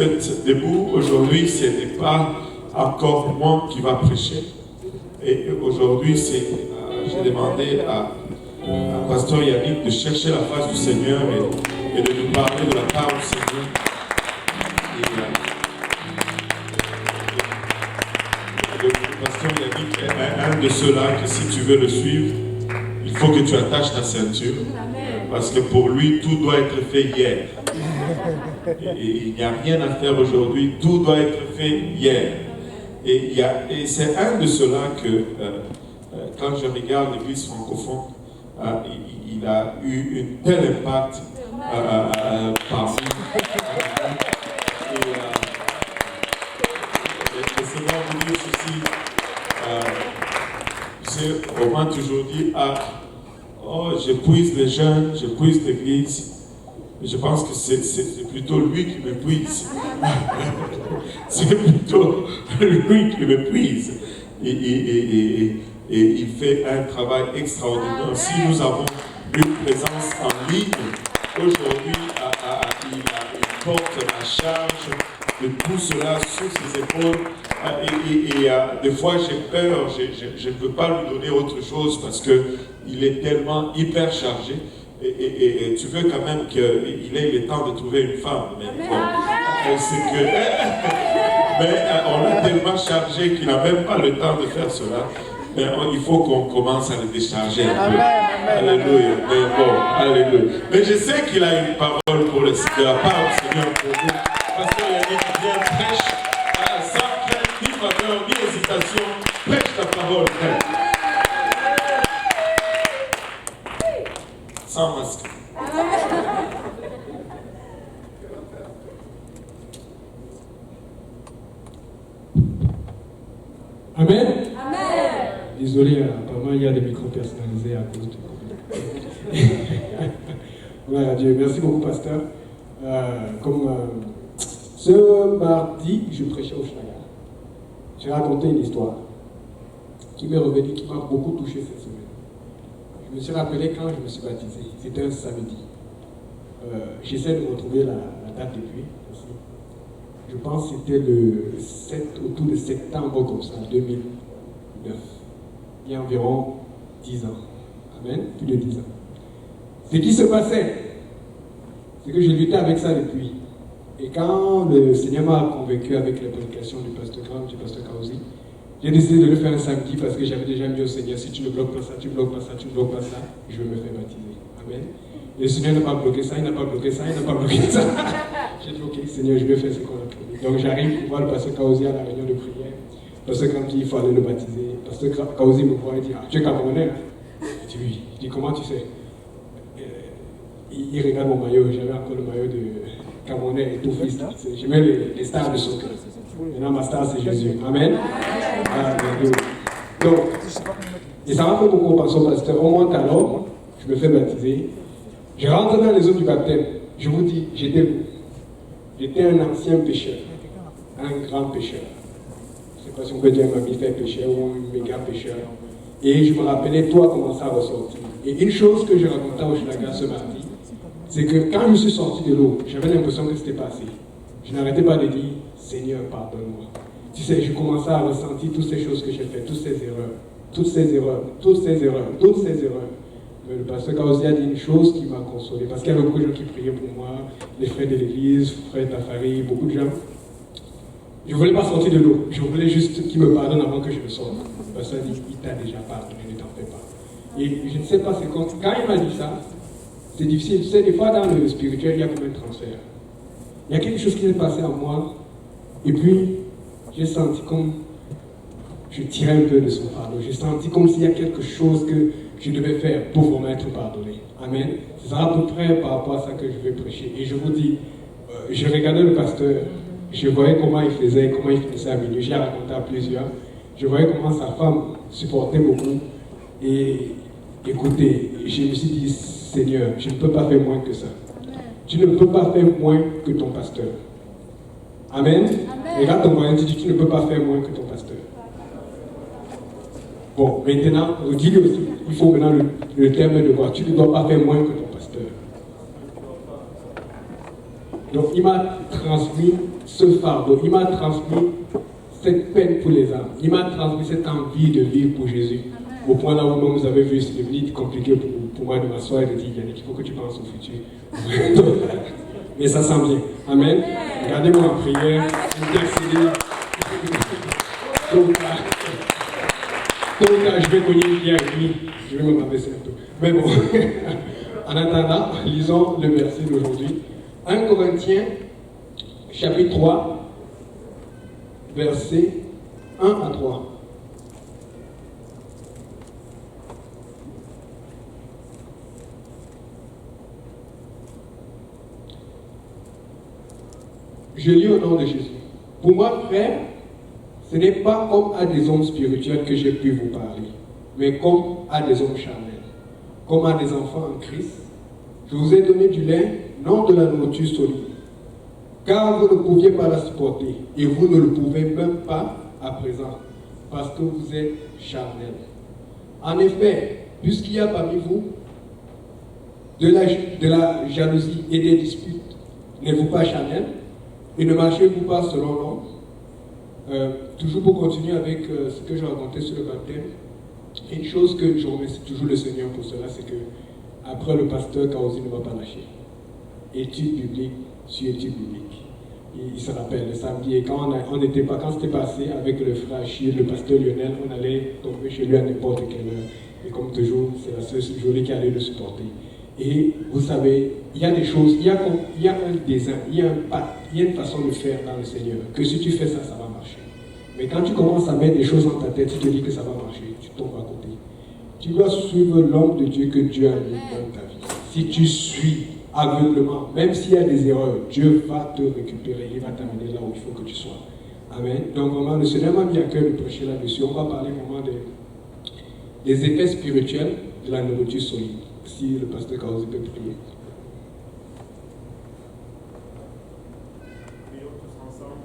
êtes debout, aujourd'hui, ce n'est pas encore moi qui va prêcher. Et aujourd'hui, j'ai demandé à Pasteur Yannick de chercher la face du Seigneur et de nous parler de la part du Seigneur. Le Pasteur Yannick est un de ceux-là que si tu veux le suivre, il faut que tu attaches ta ceinture. Parce que pour lui, tout doit être fait hier. Et il n'y a rien à faire aujourd'hui, tout doit être fait hier. Et c'est un de ceux-là que, quand je regarde l'Église francophone, il a eu un tel impact parmi nous. Et Seigneur vous dit ceci, on m'a toujours dit, j'épuise les jeunes, j'épuise l'Église. Je pense que c'est plutôt lui qui m'épuise. C'est plutôt lui qui m'épuise. Et il fait un travail extraordinaire. Si nous avons une présence en ligne, aujourd'hui, il porte la charge de tout cela sur ses épaules. Des fois, j'ai peur, je ne peux pas lui donner autre chose parce qu'il est tellement hyper chargé. Et tu veux quand même qu'il ait le temps de trouver une femme. Mais bon, mais on l'a tellement chargé qu'il n'a même pas le temps de faire cela. Mais il faut qu'on commence à le décharger un peu. Alléluia. Mais bon, alléluia. Mais je sais qu'il a une parole pour de la part du Seigneur pour vous. Parce qu'il a dit qu'il vient prêche sans crainte, ni faveur, ni hésitation. Prêche ta parole, frère. Sans masque. Amen. Amen. Désolé, apparemment il y a des micros personnalisés à cause du Covid. Voilà, Dieu. Merci beaucoup, pasteur. Ce mardi, je prêchais au Schlager. J'ai raconté une histoire qui m'est revenue, qui m'a beaucoup touché cette semaine. Je me suis rappelé quand je me suis baptisé. C'était un samedi. J'essaie de retrouver la date depuis aussi. Je pense que c'était autour de septembre comme ça, 2009. Il y a environ 10 ans. Amen. Plus de 10 ans. Ce qui se passait, c'est que je luttais avec ça depuis. Et quand le Seigneur m'a convaincu avec la prédication du pasteur Graham, du pasteur Kaozi, j'ai décidé de le faire un samedi parce que j'avais déjà mis au Seigneur, si tu ne bloques pas ça, tu ne bloques pas ça, tu ne bloques pas ça, je vais me faire baptiser. Amen. Et le Seigneur n'a pas bloqué ça, il n'a pas bloqué ça, il n'a pas bloqué ça. J'ai dit, ok Seigneur, je vais faire ce qu'on a prévu. Donc j'arrive pour voir le pasteur Kaozi à la réunion de prière. Le pasteur Graham dit, il faut aller le baptiser. Le pasteur Kaozi me voit et dit, tu es Camerounais? Je dis oui. Je dis, comment tu sais? Il regarde mon maillot, j'avais encore le maillot de Camerounais et tout fils. Je mets les stars de soccer. Maintenant ma star c'est Jésus. Amen. Donc, et ça m'a fait beaucoup penser au pasteur. On monte alors, je me fais baptiser. Je rentre dans les eaux du baptême. Je vous dis, j'étais un ancien pécheur. Un grand pécheur. Je ne sais pas si on peut dire un mammifère pécheur ou un méga pécheur. Et je me rappelais, toi, comment ça ressortir. Et une chose que je racontais au Schlager ce mardi, c'est que quand je suis sorti de l'eau, j'avais l'impression que c'était passé. Je n'arrêtais pas de dire, Seigneur, pardonne-moi. Tu sais, je commençais à ressentir toutes ces choses que j'ai faites, toutes ces erreurs. Mais le pasteur Kaozi a dit une chose qui m'a consolé, parce qu'il y avait beaucoup de gens qui priaient pour moi, les frères de l'église, frères Tafari, beaucoup de gens. Je ne voulais pas sortir de l'eau, je voulais juste qu'il me pardonne avant que je me sorte. Le pasteur a dit, il t'a déjà pardonné, ne t'en fais pas. Et je ne sais pas, c'est quand il m'a dit ça, c'est difficile. Tu sais, des fois dans le spirituel, il y a comme un transfert. Il y a quelque chose qui s'est passé en moi, et puis j'ai senti comme je tirais un peu de son fardeau. J'ai senti comme s'il y a quelque chose que je devais faire pour vraiment être pardonné. Amen. C'est à peu près par rapport à ça que je vais prêcher. Et je vous dis, je regardais le pasteur, je voyais comment il faisait, comment il finissait à minuit. J'ai raconté à plusieurs. Je voyais comment sa femme supportait beaucoup. Et écoutez, je me suis dit, Seigneur, je ne peux pas faire moins que ça. Tu ne peux pas faire moins que ton pasteur. Amen. Regarde ton voisin, tu ne peux pas faire moins que ton pasteur. Bon, maintenant, dis-lui aussi, il faut maintenant le terme de voir. Tu ne dois pas faire moins que ton pasteur. Donc, il m'a transmis ce fardeau, il m'a transmis cette peine pour les âmes. Il m'a transmis cette envie de vivre pour Jésus. Au point là où vous avez vu, c'est devenu compliqué pour moi de m'asseoir et de dire, Yannick, il faut que tu penses au futur. Mais ça sent bien. Amen. Regardez-moi en prière. Intercédez. Donc là, je vais cogner une pierre avec lui. Je vais me m'abaisser un peu. Mais bon, en attendant, lisons le verset d'aujourd'hui. 1 Corinthiens, chapitre 3, versets 1 à 3. Je lis au nom de Jésus. Pour moi, frère, ce n'est pas comme à des hommes spirituels que j'ai pu vous parler, mais comme à des hommes charnels, comme à des enfants en Christ. Je vous ai donné du lait, non de la nourriture solide, car vous ne pouviez pas la supporter, et vous ne le pouvez même pas à présent, parce que vous êtes charnels. En effet, puisqu'il y a parmi vous de la jalousie et des disputes, n'êtes-vous pas charnels? Et ne marchez-vous pas selon l'homme? Toujours pour continuer avec ce que je racontais sur le baptême, une chose que je remercie toujours le Seigneur pour cela, c'est que après le pasteur Kaozi ne m'a pas lâché. Étude biblique sur étude biblique. Il se rappelle le samedi, et quand c'était passé avec le frère Achille, le pasteur Lionel, on allait tomber chez lui à n'importe quelle heure. Et comme toujours, c'est la seule journée qui allait le supporter. Et vous savez, il y a des choses, il y a un dessin, il y a un pacte, il y a une façon de faire dans le Seigneur, que si tu fais ça, ça va marcher. Mais quand tu commences à mettre des choses dans ta tête, tu te dis que ça va marcher, tu tombes à côté. Tu dois suivre l'homme de Dieu que Dieu a mis dans ta vie. Si tu suis aveuglement, même s'il y a des erreurs, Dieu va te récupérer, il va t'amener là où il faut que tu sois. Amen. Donc vraiment, le Seigneur m'a mis à cœur de prêcher là-dessus. On va parler vraiment des effets spirituels de la nourriture solide. Si le pasteur Kaozi peut prier. Prions tous ensemble.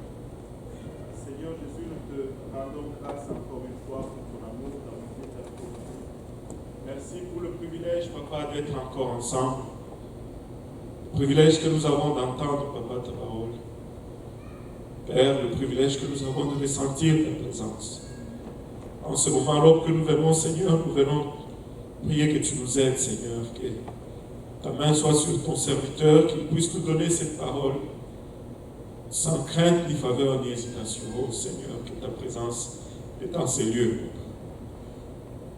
Seigneur Jésus, nous te rendons grâce encore une fois pour ton amour, ta bonté, ta fidélité. Merci pour le privilège, Papa, d'être encore ensemble. Le privilège que nous avons d'entendre, Papa, ta parole. Père, le privilège que nous avons de ressentir ta présence. En ce moment, alors que nous venons, Seigneur, nous venons prier que tu nous aides, Seigneur, que ta main soit sur ton serviteur, qu'il puisse nous donner cette parole sans crainte, ni faveur, ni hésitation. Oh Seigneur, que ta présence est dans ces lieux.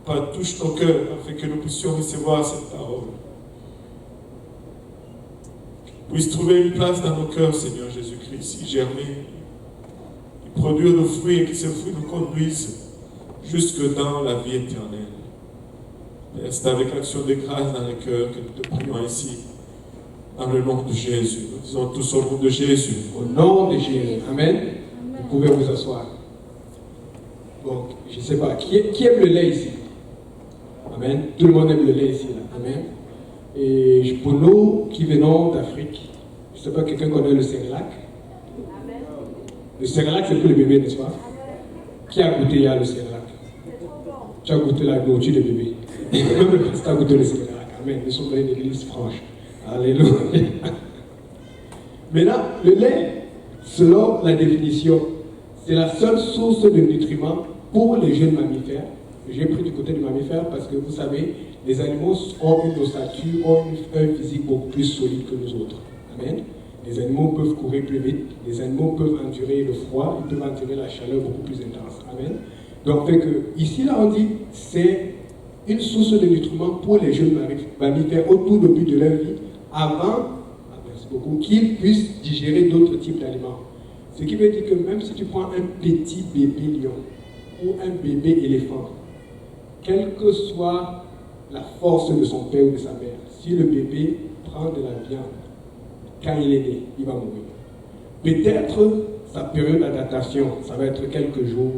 Pas touche nos cœurs afin que nous puissions recevoir cette parole. Puisse trouver une place dans nos cœurs, Seigneur Jésus-Christ, y germer, y produire de fruits et que ces fruits nous conduisent jusque dans la vie éternelle. Père, c'est avec action de grâce dans les cœurs que nous te prions ici, dans le nom de Jésus. Nous disons tous au nom de Jésus. Au nom de Jésus. Amen. Vous pouvez vous asseoir. Donc, je ne sais pas, qui aime le lait ici? Amen. Tout le monde aime le lait ici. Là. Amen. Et pour nous qui venons d'Afrique, je ne sais pas, quelqu'un connaît le Cerelac? Amen. Le Cerelac, c'est pour les bébés, n'est-ce pas? Qui a goûté là le Cerelac? Tu as goûté la nourriture de bébé. Même le pasteur a goûté le Cerelac. Amen. Nous sommes dans une église franche. Alléluia. Maintenant, le lait, selon la définition, c'est la seule source de nutriments pour les jeunes mammifères. J'ai pris du côté du mammifère parce que vous savez, les animaux ont une ossature, ont un physique beaucoup plus solide que nous autres. Amen. Les animaux peuvent courir plus vite, les animaux peuvent endurer le froid, ils peuvent endurer la chaleur beaucoup plus intense. Amen. Donc, fait que, ici, là, on dit, c'est une source de nutriments pour les jeunes mammifères au tout début de leur vie, avant, merci beaucoup, qu'ils puissent digérer d'autres types d'aliments. Ce qui veut dire que même si tu prends un petit bébé lion ou un bébé éléphant, quelle que soit la force de son père ou de sa mère, si le bébé prend de la viande, quand il est né, il va mourir. Peut-être sa période d'adaptation, ça va être quelques jours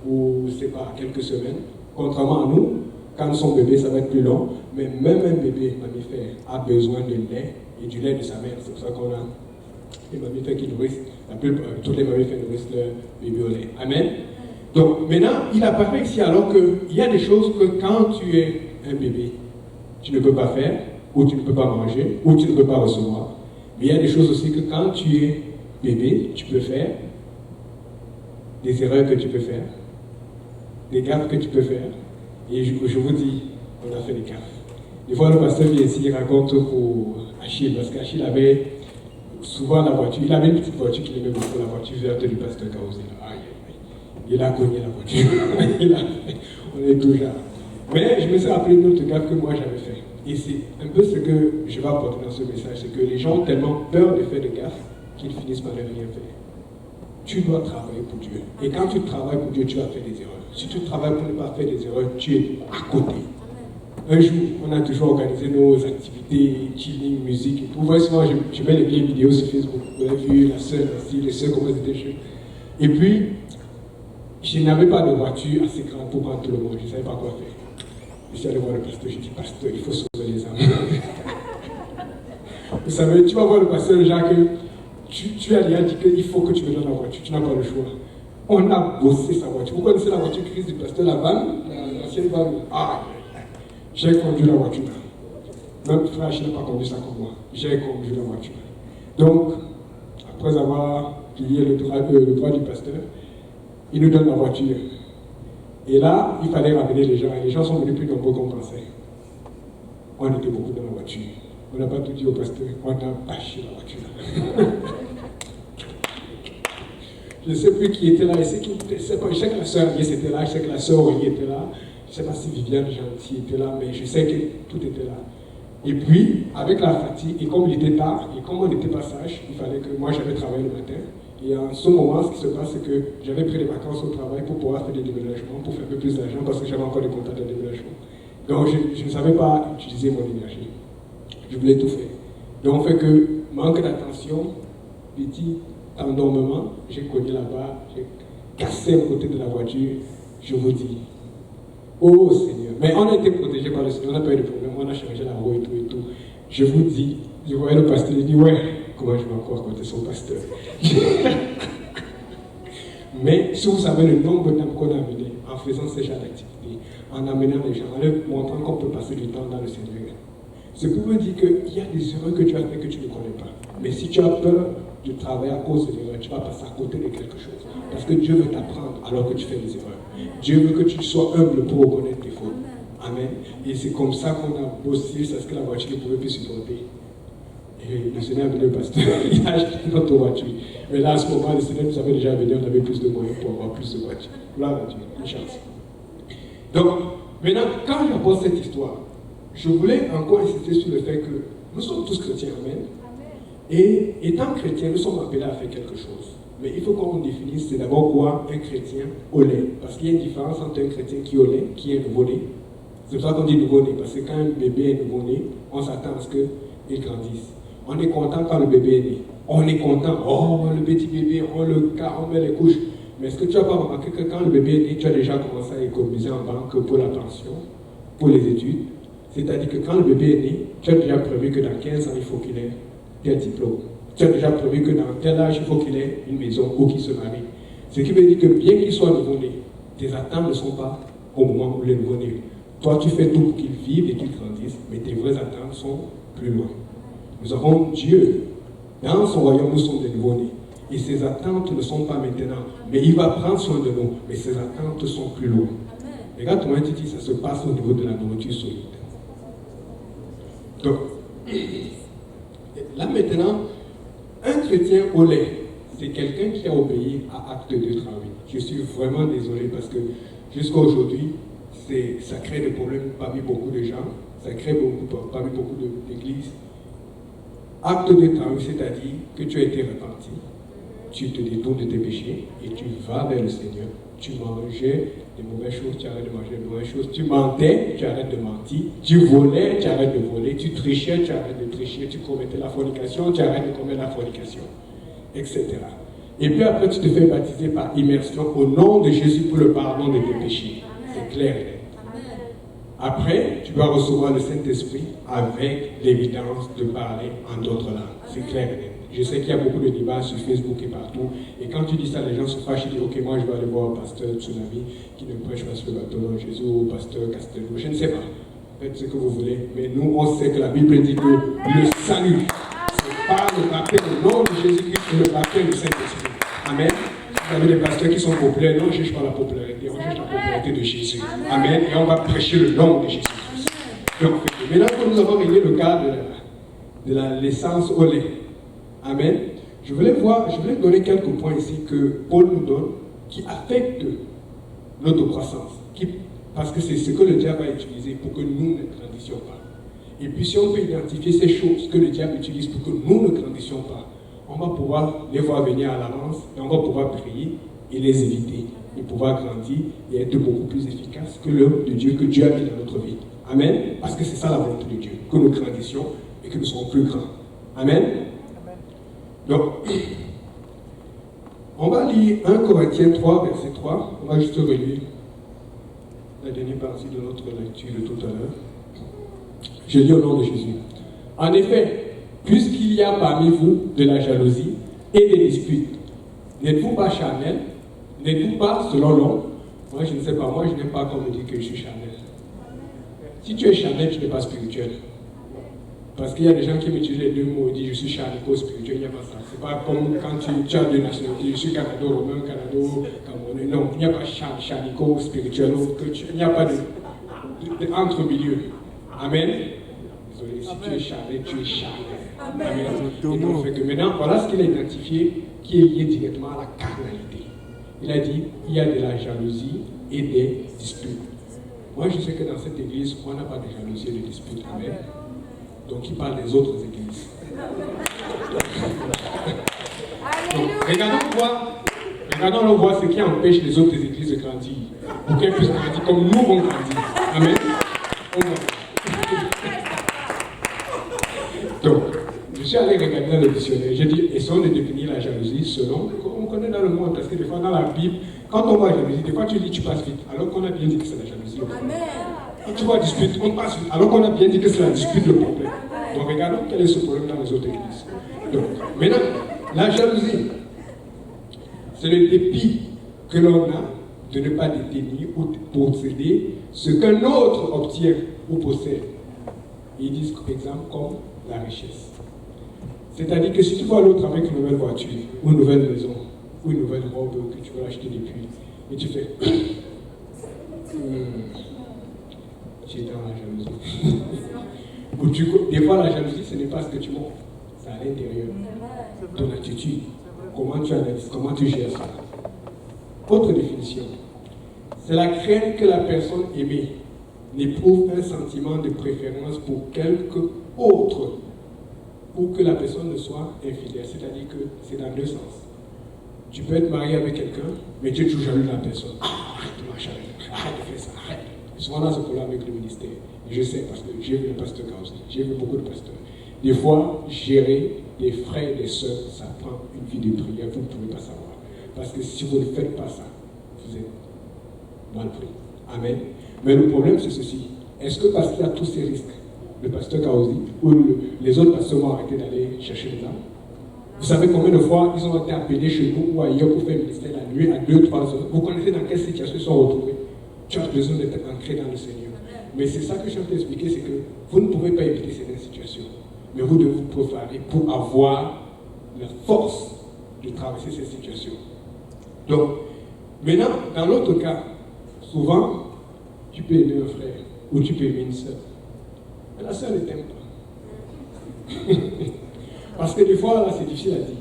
ou, je ne sais pas, quelques semaines. Contrairement à nous, quand nous sommes bébés, ça va être plus long. Mais même un bébé mammifère a besoin de lait et du lait de sa mère. C'est pour ça qu'on a les mammifères qui nourrissent, tous les mammifères nourrissent leur bébé au lait. Amen. Donc maintenant, il apparaît ici alors qu'il y a des choses que quand tu es un bébé, tu ne peux pas faire, ou tu ne peux pas manger, ou tu ne peux pas recevoir. Mais il y a des choses aussi que quand tu es bébé, tu peux faire, des erreurs que tu peux faire, des gaffes que tu peux faire. Et je vous dis, on a fait des gaffes. Des fois, le pasteur vient ici, il raconte pour Achille, parce qu'Achille avait souvent la voiture. Il avait une petite voiture qu'il aimait beaucoup, la voiture verte du pasteur Kaouzé. Aïe, aïe. Il a cogné la voiture. On est toujours là. Mais je me suis rappelé une autre gaffe que moi j'avais fait. Et c'est un peu ce que je vais apporter dans ce message, c'est que les gens ont tellement peur de faire des gaffes qu'ils finissent par ne rien faire. Tu dois travailler pour Dieu. Et quand tu travailles pour Dieu, tu vas faire des erreurs. Si tu travailles pour ne pas faire des erreurs, tu es à côté. Un jour, on a toujours organisé nos activités, chilling, musique et tout. Vous voyez souvent, je mets les vieilles vidéos sur Facebook. Vous avez vu la sœur ainsi, les sœurs, comment c'était jeunes. Et puis, je n'avais pas de voiture assez grande pour prendre tout le monde. Je ne savais pas quoi faire. Je suis allé voir le pasteur, j'ai dit, pasteur, il faut sauver les âmes. Vous savez, tu vas voir le pasteur Jacques, tu as dit qu'il faut que tu me donnes la voiture, tu n'as pas le choix. On a bossé sa voiture. Vous connaissez la voiture grise du pasteur, la vanne, l'ancienne vanne. Ah, j'ai conduit la voiture. Même frère, je n'ai pas conduit ça comme moi. J'ai conduit la voiture. Donc, après avoir payé le droit du pasteur, il nous donne la voiture. Et là, il fallait ramener les gens. Et les gens sont venus plus nombreux qu'on pensait. On était beaucoup dans la voiture. On n'a pas tout dit au pasteur. On a bâché la voiture. Je ne sais plus qui était là. Je sais que la sœur Agnès était là. Je sais que la sœur Aurélie était là. Je ne sais pas si Viviane Gentil était là. Mais je sais que tout était là. Et puis, avec la fatigue, et comme il était tard, et comme on n'était pas sage, il fallait que moi j'avais travaillé le matin. Et en ce moment, ce qui se passe, c'est que j'avais pris des vacances au travail pour pouvoir faire des déménagements, pour faire un peu plus d'argent, parce que j'avais encore des contrats de déménagement. Donc, je ne savais pas utiliser mon énergie. Je voulais tout faire. Donc, fait que, manque d'attention, petit endormement, j'ai cogné là-bas, j'ai cassé le côté de la voiture, je vous dis. Oh Seigneur. Mais on a été protégés par le Seigneur, on n'a pas eu de problème, on a changé la roue et tout et tout. Je vous dis, je voyais le pasteur, il dit, ouais, comment je vais encore compter son pasteur. Mais si vous savez le nombre d'âmes qu'on a amené en faisant ce genre d'activité, en amenant les gens, en leur montrant qu'on peut passer du temps dans le Seigneur, c'est pour vous dire qu'il y a des erreurs que tu as fait que tu ne connais pas. Mais si tu as peur de travailler à cause de l'erreur, tu vas passer à côté de quelque chose. Parce que Dieu veut t'apprendre alors que tu fais des erreurs. Dieu veut que tu sois humble pour reconnaître tes fautes. Amen. Et c'est comme ça qu'on a bossé, c'est ce que la voiture ne pouvait plus supporter. Et le Seigneur a venu le pasteur, il a acheté notre voiture. Mais là, à ce moment, le Seigneur nous avait déjà venu, on avait plus de moyens pour avoir plus de voitures. Gloire à Dieu, une chance. Donc, maintenant, quand j'apporte cette histoire, je voulais encore insister sur le fait que nous sommes tous chrétiens, amen. Et étant chrétiens, nous sommes appelés à faire quelque chose. Mais il faut qu'on définisse, c'est d'abord quoi un chrétien au lait. Parce qu'il y a une différence entre un chrétien qui est au lait, qui est nouveau-né. C'est pour ça qu'on dit nouveau-né, parce que quand un bébé est nouveau-né, on s'attend à ce qu'il grandisse. On est content quand le bébé est né. On est content, oh le petit bébé, on le carre, on met les couches. Mais est-ce que tu n'as pas remarqué que quand le bébé est né, tu as déjà commencé à économiser en banque pour la pension, pour les études? C'est-à-dire que quand le bébé est né, tu as déjà prévu que dans 15 ans, il faut qu'il ait tel diplôme. Tu as déjà prévu que dans tel âge, il faut qu'il ait une maison ou qu'il se marie. Ce qui veut dire que bien qu'il soit nouveau-né, tes attentes ne sont pas au moment où il est nouveau-né. Toi, tu fais tout pour qu'il vive et qu'il grandisse, mais tes vraies attentes sont plus loin. Nous avons Dieu. Dans son royaume, nous sommes des nouveau-nés. Et ses attentes ne sont pas maintenant. Mais il va prendre soin de nous. Mais ses attentes sont plus loin. Regarde comment tu dis, ça se passe au niveau de la nourriture solide. Donc, là maintenant, un chrétien au lait, c'est quelqu'un qui a obéi à acte de travail. Je suis vraiment désolé parce que jusqu'à aujourd'hui, ça crée des problèmes parmi beaucoup de gens, ça crée parmi beaucoup d'églises. Acte de travail, c'est-à-dire que tu as été repenti, tu te détournes de tes péchés et tu vas vers le Seigneur. Tu mangeais des mauvaises choses, tu arrêtes de manger des mauvaises choses. Tu mentais, tu arrêtes de mentir. Tu volais, tu arrêtes de voler. Tu trichais, tu arrêtes de tricher. Tu commettais la fornication, tu arrêtes de commettre la fornication, etc. Et puis après, tu te fais baptiser par immersion au nom de Jésus pour le pardon de tes péchés. C'est clair. Après, tu vas recevoir le Saint-Esprit avec l'évidence de parler en d'autres langues. C'est clair. Je sais qu'il y a beaucoup de débats sur Facebook et partout. Et quand tu dis ça, les gens se fâchent et disent, ok, moi je vais aller voir le pasteur Tsunami qui ne prêche pas sur le baptême de Jésus ou pasteur Castelou. Je ne sais pas. Faites ce que vous voulez. Mais nous, on sait que la Bible dit que le salut, c'est par le baptême. attraper le nom de Jésus-Christ et le baptême du Saint-Esprit. Amen. Vous avez des pasteurs qui sont populaires, non, on ne cherche pas la popularité, on cherche la popularité de Jésus. Amen. Et on va prêcher le nom de Jésus-Christ. Donc, maintenant que nous avons réglé le cas de la naissance au lait, amen, je voulais donner quelques points ici que Paul nous donne qui affectent notre croissance. Parce que c'est ce que le diable a utilisé pour que nous ne grandissions pas. Et puis si on peut identifier ces choses que le diable utilise pour que nous ne grandissions pas, on va pouvoir les voir venir à l'avance et on va pouvoir prier et les éviter et pouvoir grandir et être beaucoup plus efficace que l'œuvre de Dieu que Dieu a mis dans notre vie. Amen. Parce que c'est ça la volonté de Dieu, que nous grandissions et que nous soyons plus grands. Amen. Donc, on va lire 1 Corinthiens 3, verset 3. On va juste relire la dernière partie de notre lecture de tout à l'heure. Je lis au nom de Jésus. En effet, puisqu'il y a parmi vous de la jalousie et des disputes, n'êtes-vous pas charnel? N'êtes-vous pas selon l'homme? Moi, je ne sais pas. Moi, je n'aime pas qu'on me dise que je suis charnel. Si tu es charnel, tu n'es pas spirituel. Parce qu'il y a des gens qui m'utilisent les deux mots et disent je suis charnico spirituel. Il n'y a pas ça. C'est pas comme quand tu as deux nationalités. Je suis canado-romain, canado-camerounais. Non, il n'y a pas charnico spirituel. Il n'y a pas entre-milieu. Amen. Désolé, si tu es charnel, tu es charnel. Amen. Et donc, fait que maintenant, voilà ce qu'il a identifié qui est lié directement à la carnalité. Il a dit il y a de la jalousie et des disputes. Moi, je sais que dans cette église, on n'a pas de jalousie et de disputes. Amen. Donc, il parle des autres églises. Donc, regardons voir ce qui empêche les autres églises de grandir. Pour qu'elles puissent grandir comme nous avons grandi. Amen. Donc, je suis allé regarder dans le dictionnaire. J'ai dit, essayons de définir la jalousie selon, on connaît dans le monde, parce que des fois dans la Bible, quand on voit la jalousie, des fois tu dis tu passes vite, alors qu'on a bien dit que c'est la jalousie. Amen. Quand tu vois la dispute, on passe vite, alors qu'on a bien dit que c'est la dispute le problème. Donc regardons quel est ce problème dans les autres églises. Donc, maintenant, la jalousie, c'est le dépit que l'on a de ne pas détenir ou de posséder ce qu'un autre obtient ou possède. Ils disent, par exemple, comme la richesse. C'est-à-dire que si tu vois l'autre avec une nouvelle voiture, ou une nouvelle maison, ou une nouvelle robe que tu veux acheter depuis, et tu fais tu es dans la jalousie. Ou des fois, la jalousie, ce n'est pas ce que tu montres, c'est à l'intérieur. Ton attitude, comment tu analyses, comment tu gères ça. Autre définition, c'est la crainte que la personne aimée n'éprouve un sentiment de préférence pour quelque autre, ou que la personne ne soit infidèle. C'est-à-dire que c'est dans deux sens. Tu peux être marié avec quelqu'un, mais tu es toujours jaloux de la personne. Arrête de marcher avec lui, arrête de faire ça, arrête. Souvent, on a ce problème avec le ministère. Et je sais, parce que j'ai vu le pasteur Kausi, j'ai vu beaucoup de pasteurs. Des fois, gérer des frères et des sœurs, ça prend une vie de prière, vous ne pouvez pas savoir. Parce que si vous ne faites pas ça, vous êtes mal pris. Amen. Mais le problème, c'est ceci. Est-ce que parce qu'il y a tous ces risques, le pasteur Kausi ou les autres pasteurs vont arrêter d'aller chercher les âmes? Vous savez combien de fois ils ont été appelés chez nous ou ailleurs pour faire le ministère la nuit à 2-3 heures? Vous connaissez dans quelle situation ils sont retrouvés? Tu as besoin d'être ancré dans le Seigneur. Mais c'est ça que je viens de t'expliquer, c'est que vous ne pouvez pas éviter cette situation. Mais vous devez vous préparer pour avoir la force de traverser cette situation. Donc, maintenant, dans l'autre cas, souvent, tu peux aimer un frère ou tu peux aimer une sœur. Mais la sœur ne t'aime pas. Parce que des fois, là, c'est difficile à dire.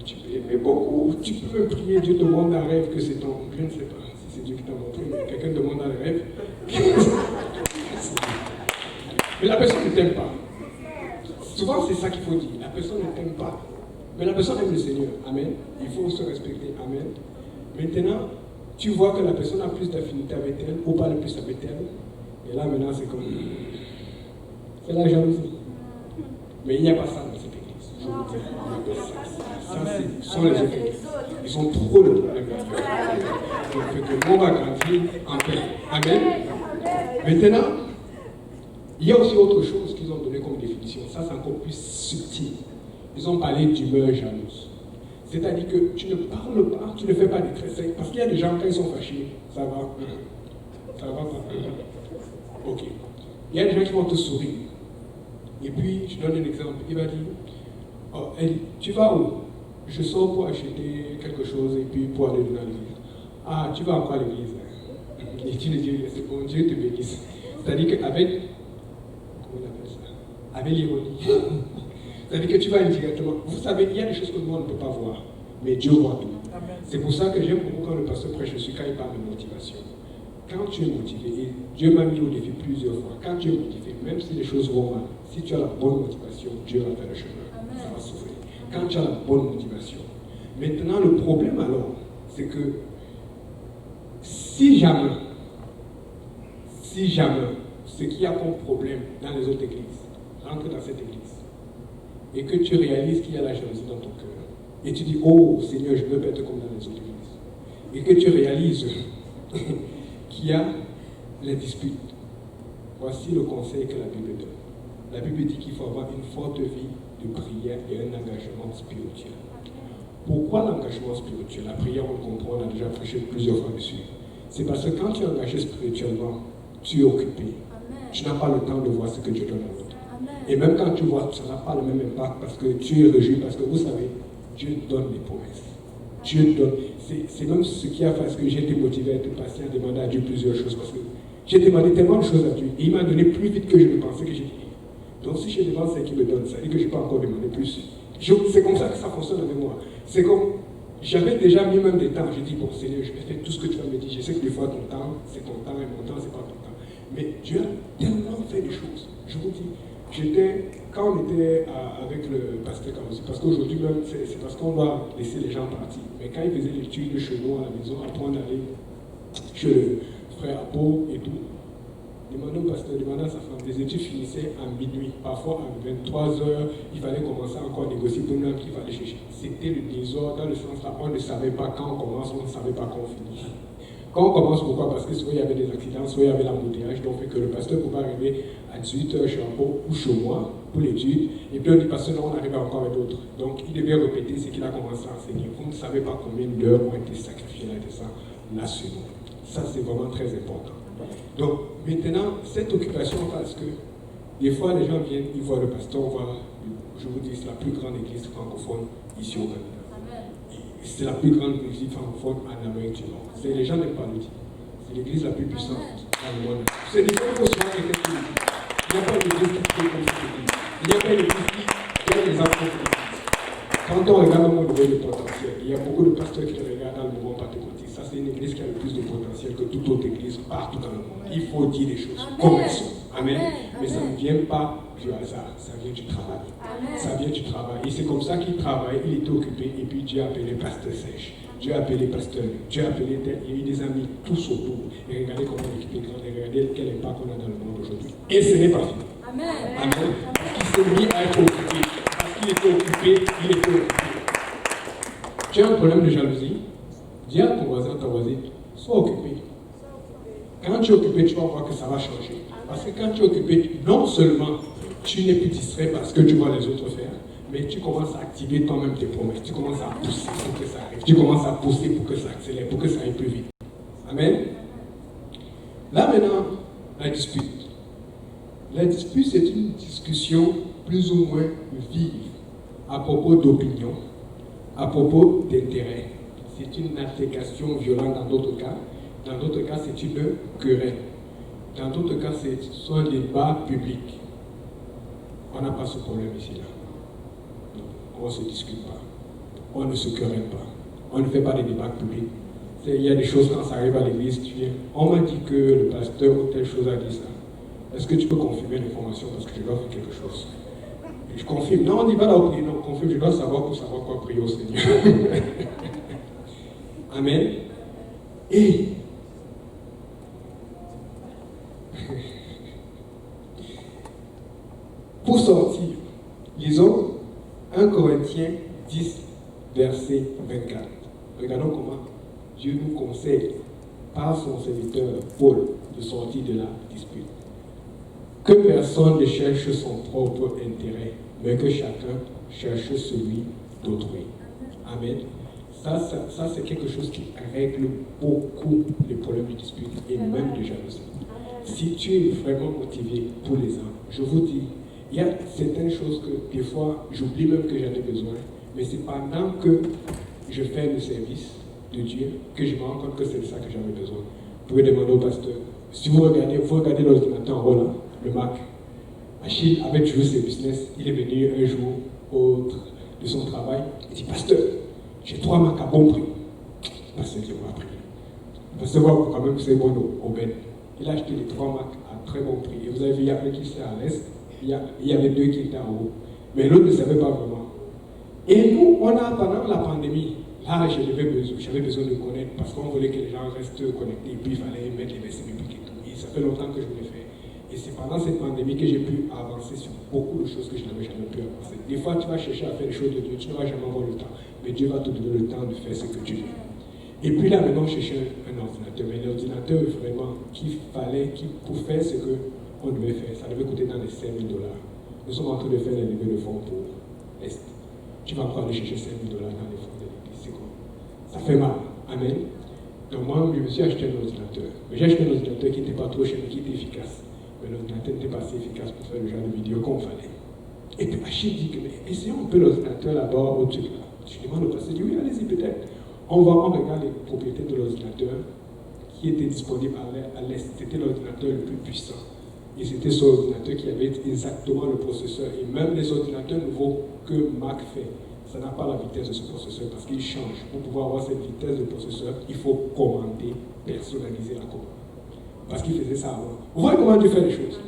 Tu peux aimer beaucoup, tu peux me prier, Dieu te demande un rêve que c'est ton. Je ne sais pas si c'est Dieu qui t'a montré, mais quelqu'un demande un rêve. Mais la personne ne t'aime pas. Souvent, c'est ça qu'il faut dire. La personne ne t'aime pas. Mais la personne aime le Seigneur. Amen. Il faut se respecter. Amen. Maintenant, tu vois que la personne a plus d'affinité avec elle ou pas le plus avec elle. Et là, maintenant, c'est comme. C'est la jalousie. Mais il n'y a pas ça dans cette église. Je vous dis, il n'y a pas ça. Ça, ce sont les autres églises. Ils ont trop de problèmes. Donc, que le monde va grandir en paix. Amen. Maintenant, il y a aussi autre chose qu'ils ont donné comme définition. Ça, c'est encore plus subtil. Ils ont parlé d'humeur jalouse. C'est-à-dire que tu ne parles pas, tu ne fais pas des traits secs. Parce qu'il y a des gens, quand ils sont fâchés, ça va. Ça va pas. Ok. Il y a des gens qui vont te sourire. Et puis, je donne un exemple. Il va dire, Oh, elle dit, tu vas où? Je sors pour acheter quelque chose et puis pour aller dans l'église. Ah, tu vas encore à l'église. Et tu lui dis, c'est bon, Dieu te bénisse. C'est-à-dire qu'avec, comment on appelle ça? Avec l'ironie. C'est-à-dire que tu vas indirectement. Vous savez, il y a des choses que nous, on ne peut pas voir, mais Dieu voit tout. C'est pour ça que j'aime beaucoup quand le pasteur prêche dessus, quand il parle de motivation. Quand tu es motivé, et Dieu m'a mis au défi plusieurs fois, quand tu es motivé, même si les choses vont mal, si tu as la bonne motivation, Dieu va faire le chemin. Ça va s'ouvrir. Quand tu as la bonne motivation. Maintenant, le problème alors, c'est que si jamais, ce qu'il y a comme problème dans les autres églises, rentre dans cette église, et que tu réalises qu'il y a la jalousie dans ton cœur, et tu dis, oh Seigneur, je veux pas être comme dans les autres églises, et que tu réalises qu'il y a les disputes, voici le conseil que la Bible donne. La Bible dit qu'il faut avoir une forte vie de prière et un engagement spirituel. Pourquoi l'engagement spirituel? La prière, on le comprend, on a déjà prêché plusieurs fois dessus. C'est parce que quand tu es engagé spirituellement, tu es occupé. Amen. Tu n'as pas le temps de voir ce que Dieu donne à l'autre. Et même quand tu vois, ça n'a pas le même impact parce que tu es réjoui, parce que vous savez, Dieu donne des promesses. Dieu donne. C'est même ce qui a fait que j'ai été motivé à être patient, à demander à Dieu plusieurs choses. Parce que j'ai demandé tellement de choses à Dieu et il m'a donné plus vite que je ne pensais que j'ai dit. Donc si je demande, c'est qu'il me donne. Ça veut dire que je n'ai pas encore demandé plus. C'est comme ça que ça fonctionne avec moi. C'est comme, j'avais déjà mis même des temps. J'ai dit, bon Seigneur, je vais faire tout ce que tu vas me dire. Je sais que des fois ton temps, c'est ton temps et mon temps, c'est pas ton temps. Mais Dieu a tellement fait des choses. Je vous dis, quand on était avec le pasteur Kamosi, parce qu'aujourd'hui même, c'est parce qu'on doit laisser les gens partir. Mais quand il faisait l'étude chez nous à la maison, après on allait chez le frère Apo et tout, demandant au pasteur, demandant à sa femme, les études finissaient à minuit, parfois à 23h, il fallait commencer encore à négocier pour nous qu'il fallait chercher. C'était le désordre, dans le sens là, on ne savait pas quand on commence, on ne savait pas quand on finit. Quand on commence, pourquoi? Parce que soit il y avait des accidents, soit il y avait l'embouteillage, donc fait que le pasteur pouvait arriver à 18h chez Apo ou chez moi pour l'étude, et puis on dit, pasteur, non, on arrivait encore avec d'autres. Donc il devait répéter ce qu'il a commencé à enseigner. Vous ne savez pas combien d'heures ont été sacrifiées là sur nous. Ça, c'est vraiment très important. Donc, maintenant, cette occupation, parce que des fois, les gens viennent, ils voient le pasteur, on voit, je vous dis, c'est la plus grande église francophone ici au Canada. C'est la plus grande église francophone en Amérique du Nord. Les gens n'aiment pas le dire. C'est l'église la plus puissante dans le monde. C'est l'église qui soit avec cette église. Il n'y a pas d'église qui fait comme cette église. Il n'y a pas d'église qui a des enfants de l'église. Quand on regarde au niveau du potentiel, il y a beaucoup de pasteurs qui le regardent dans le mouvement pentecôtiste. Ça, c'est une église qui a le plus de potentiel que toute autre église partout dans le monde. Il faut dire les choses comme elles sont. Amen. Mais ça ne vient pas du hasard, ça vient du travail. Ça vient du travail. Et c'est comme ça qu'il travaille, il était occupé, et puis Dieu a appelé pasteur Sèche. Dieu a appelé pasteur, Dieu a appelé tel, il y a eu des amis tous autour. Et regardez comment l'équipe est grande, et regardez quel impact on a dans le monde aujourd'hui. Et ce n'est pas fini. Amen. Parce qu'il s'est mis à être occupé. Parce qu'il était occupé, il était occupé. Tu as un problème de jalousie? Dis à ton voisin, ta voisine, sois occupé. Quand tu es occupé, tu vas voir que ça va changer. Parce que quand tu es occupé, non seulement tu n'es plus distrait parce que tu vois les autres faire, mais tu commences à activer toi-même tes promesses. Tu commences à pousser pour que ça arrive. Tu commences à pousser pour que ça accélère, pour que ça aille plus vite. Amen. Là maintenant, la dispute. La dispute, c'est une discussion plus ou moins vive à propos d'opinion, à propos d'intérêt. C'est une altercation violente dans d'autres cas. Dans d'autres cas, c'est une querelle. Dans d'autres cas, c'est soit un débat public. On n'a pas ce problème ici. Là. On ne se discute pas. On ne se querelle pas. On ne fait pas des débats publics. Il y a des choses, quand ça arrive à l'église, tu viens. On m'a dit que le pasteur ou telle chose a dit ça. Est-ce que tu peux confirmer l'information parce que je dois faire quelque chose? Et je confirme. Non, on n'y va là au prier. Non, confirme. Je dois savoir pour savoir quoi prier au Seigneur. Amen. Et pour sortir, lisons 1 Corinthiens 10, verset 24. Regardons comment Dieu nous conseille par son serviteur Paul de sortir de la dispute. Que personne ne cherche son propre intérêt, mais que chacun cherche celui d'autrui. Amen. Ça c'est quelque chose qui règle beaucoup les problèmes de dispute et même de jalousie. Si tu es vraiment motivé pour les uns, je vous dis, il y a certaines choses que des fois, j'oublie même que j'en ai besoin, mais c'est pendant que je fais le service de Dieu que je me rends compte que c'est de ça que j'avais besoin. Vous pouvez demander au pasteur. Si vous regardez l'ordinateur en haut là, le Mac, Achille avait toujours ses business. Il est venu un jour de son travail. Il dit, pasteur, j'ai 3 Macs à bon prix. Pasteur, je m'a pris. Pasteur, voir quand même c'est bon au Ben. Il a acheté les 3 Macs à très bon prix. Et vous avez vu, il y a un qui était à l'est, il y avait 2 qui étaient en haut. Mais l'autre ne savait pas vraiment. Et nous, pendant la pandémie, là, j'avais besoin de connaître parce qu'on voulait que les gens restent connectés. Et puis, il fallait mettre les versets bibliques et tout. Et ça fait longtemps que je voulais faire. Et c'est pendant cette pandémie que j'ai pu avancer sur beaucoup de choses que je n'avais jamais pu avancer. Des fois, tu vas chercher à faire les choses de Dieu, tu ne vas jamais avoir le temps. Mais Dieu va te donner le temps de faire ce que tu veux. Et puis là, maintenant, je cherchais un ordinateur. Mais l'ordinateur, vraiment, pour faire ce qu'on devait faire, ça devait coûter dans les $5 000. Nous sommes en train de faire les levées de fonds pour l'Est. Tu vas encore aller chercher $5 000 dans les fonds de l'église. C'est quoi? Ça fait mal. Amen. Donc moi, je me suis acheté un ordinateur. Mais j'ai acheté un ordinateur qui n'était pas trop cher, mais qui était efficace. Mais l'ordinateur n'était pas assez efficace pour faire le genre de vidéo qu'on fallait. Et puis Achille dit que, mais essayons un peu l'ordinateur là-bas, au truc là. Je demande au pasteur, il dit, oui, allez-y peut-être. On regarde les propriétés de l'ordinateur qui était disponible à l'Est. C'était l'ordinateur le plus puissant. Et c'était ce ordinateur qui avait exactement le processeur. Et même les ordinateurs nouveaux que Mac fait, ça n'a pas la vitesse de ce processeur parce qu'il change. Pour pouvoir avoir cette vitesse de processeur, il faut commander, personnaliser la commande. Parce qu'il faisait ça avant. Vous voyez comment Dieu fait les choses.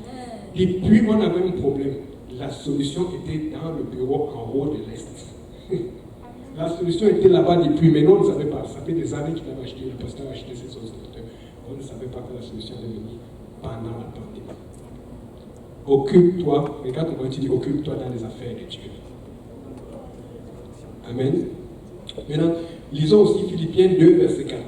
Et puis, on avait un problème. La solution était dans le bureau en haut de l'Est. La solution était là-bas depuis, mais nous, on ne savait pas. Ça fait des années qu'il avait acheté, le pasteur a acheté ses ordinateurs. On ne savait pas que la solution allait venir pendant la pandémie. Occupe-toi, regarde comment tu dis, occupe-toi dans les affaires de Dieu. Amen. Maintenant, lisons aussi Philippiens 2, verset 4.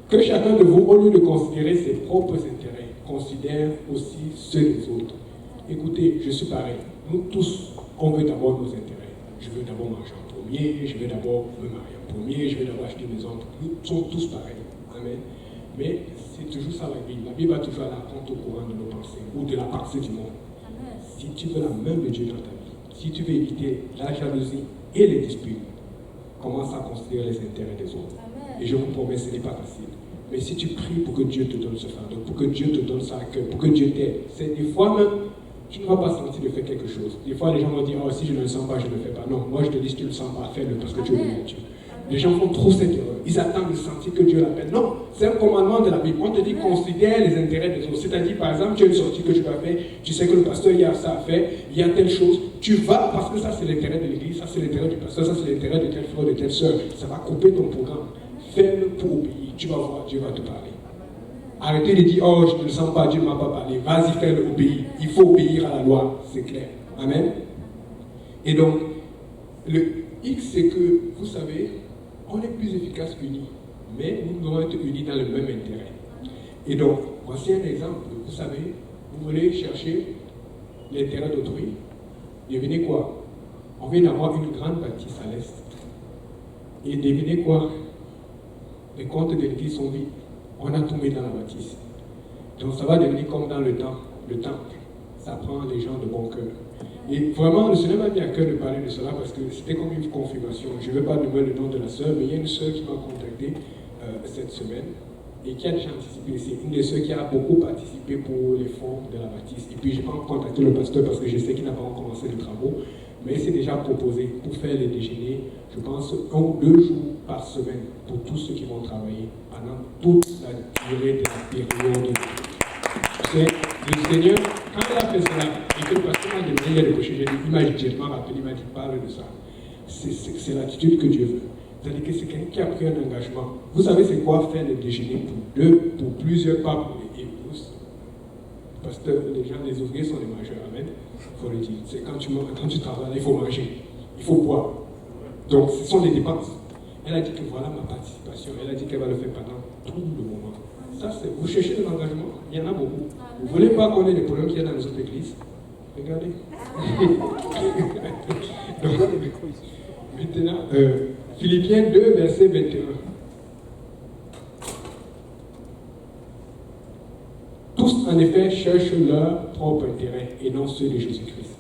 Que chacun de vous, au lieu de considérer ses propres intérêts, considère aussi ceux des autres. Écoutez, je suis pareil. Nous tous, on veut d'abord nos intérêts. Je veux d'abord manger en premier, je veux d'abord me marier en premier, je veux d'abord acheter une maison. Nous sommes tous pareils. Amen. Mais c'est toujours ça la Bible. La Bible va toujours aller à compte au courant de nos pensées ou de la pensée du monde. Amen. Si tu veux la main de Dieu dans ta vie, si tu veux éviter la jalousie et les disputes, commence à considérer les intérêts des autres. Amen. Et je vous promets, ce n'est pas facile. Mais si tu pries pour que Dieu te donne ce fardeau, pour que Dieu te donne ça à cœur, pour que Dieu t'aide, c'est des fois même, tu ne vas pas sentir de faire quelque chose. Des fois, les gens vont dire, oh, si je ne le sens pas, je ne le fais pas. Non, moi je te dis, si tu ne le sens pas, fais-le parce que tu es Dieu. Les gens font trop cette erreur. Ils attendent de sentir que Dieu l'appelle. Non, c'est un commandement de la Bible. On te dit, considère les intérêts des autres. C'est-à-dire, par exemple, tu as une sortie que tu vas faire, tu sais que le pasteur, il y a ça à faire, il y a telle chose. Tu vas parce que ça, c'est l'intérêt de l'église, ça, c'est l'intérêt du pasteur, ça, c'est l'intérêt de tel frère, de telle soeur. Ça va couper ton programme. Fais-le pour obéir. Tu vas voir, Dieu va te parler. Arrêtez de dire, oh, je ne le sens pas, Dieu ne m'a pas parlé. Vas-y, fais-le, obéir. Il faut obéir à la loi, c'est clair. Amen. Et donc, le X, c'est que, vous savez, on est plus efficace unis, mais nous devons être unis dans le même intérêt. Et donc, voici un exemple. Vous savez, vous voulez chercher l'intérêt d'autrui. Devinez quoi? On vient d'avoir une grande bâtisse à l'est. Et devinez quoi? Les comptes de l'église sont vides. On a tout mis dans la bâtisse. Donc ça va devenir comme dans le temple. Ça prend les gens de bon cœur. Et vraiment, le Seigneur m'a mis à cœur de parler de cela parce que c'était comme une confirmation. Je ne vais pas nommer le nom de la sœur, mais il y a une sœur qui m'a contacté cette semaine et qui a déjà anticipé. C'est une des sœurs qui a beaucoup participé pour les fonds de la bâtisse. Et puis je n'ai pas contacté le pasteur parce que je sais qu'il n'a pas encore commencé les travaux, mais il s'est déjà proposé pour faire les déjeuners, je pense, 1 ou 2 jours par semaine pour tous ceux qui vont travailler pendant toute la durée de la période. C'est le Seigneur, quand il a fait cela, et que le pasteur m'a demandé, il y a des cochers, j'ai dit, il m'a rappelé, il m'a dit, parle de ça. C'est l'attitude que Dieu veut. C'est-à-dire que c'est quelqu'un qui a pris un engagement. Vous savez, c'est quoi faire le déjeuner pour plusieurs, pas pour les épouses. Parce que les gens, les ouvriers sont les majeurs, amen. Il faut le dire. C'est quand tu travailles, il faut manger, il faut boire. Donc, ce sont les dépenses. Elle a dit que voilà ma participation. Elle a dit qu'elle va le faire pendant tout le moment. Ça, c'est, vous cherchez de l'engagement, il y en a beaucoup. Vous ne voulez pas qu'on ait les problèmes qu'il y a dans les autres églises? Regardez. Donc, maintenant, Philippiens 2, verset 21. en effet, cherchent leur propre intérêt et non ceux de Jésus-Christ.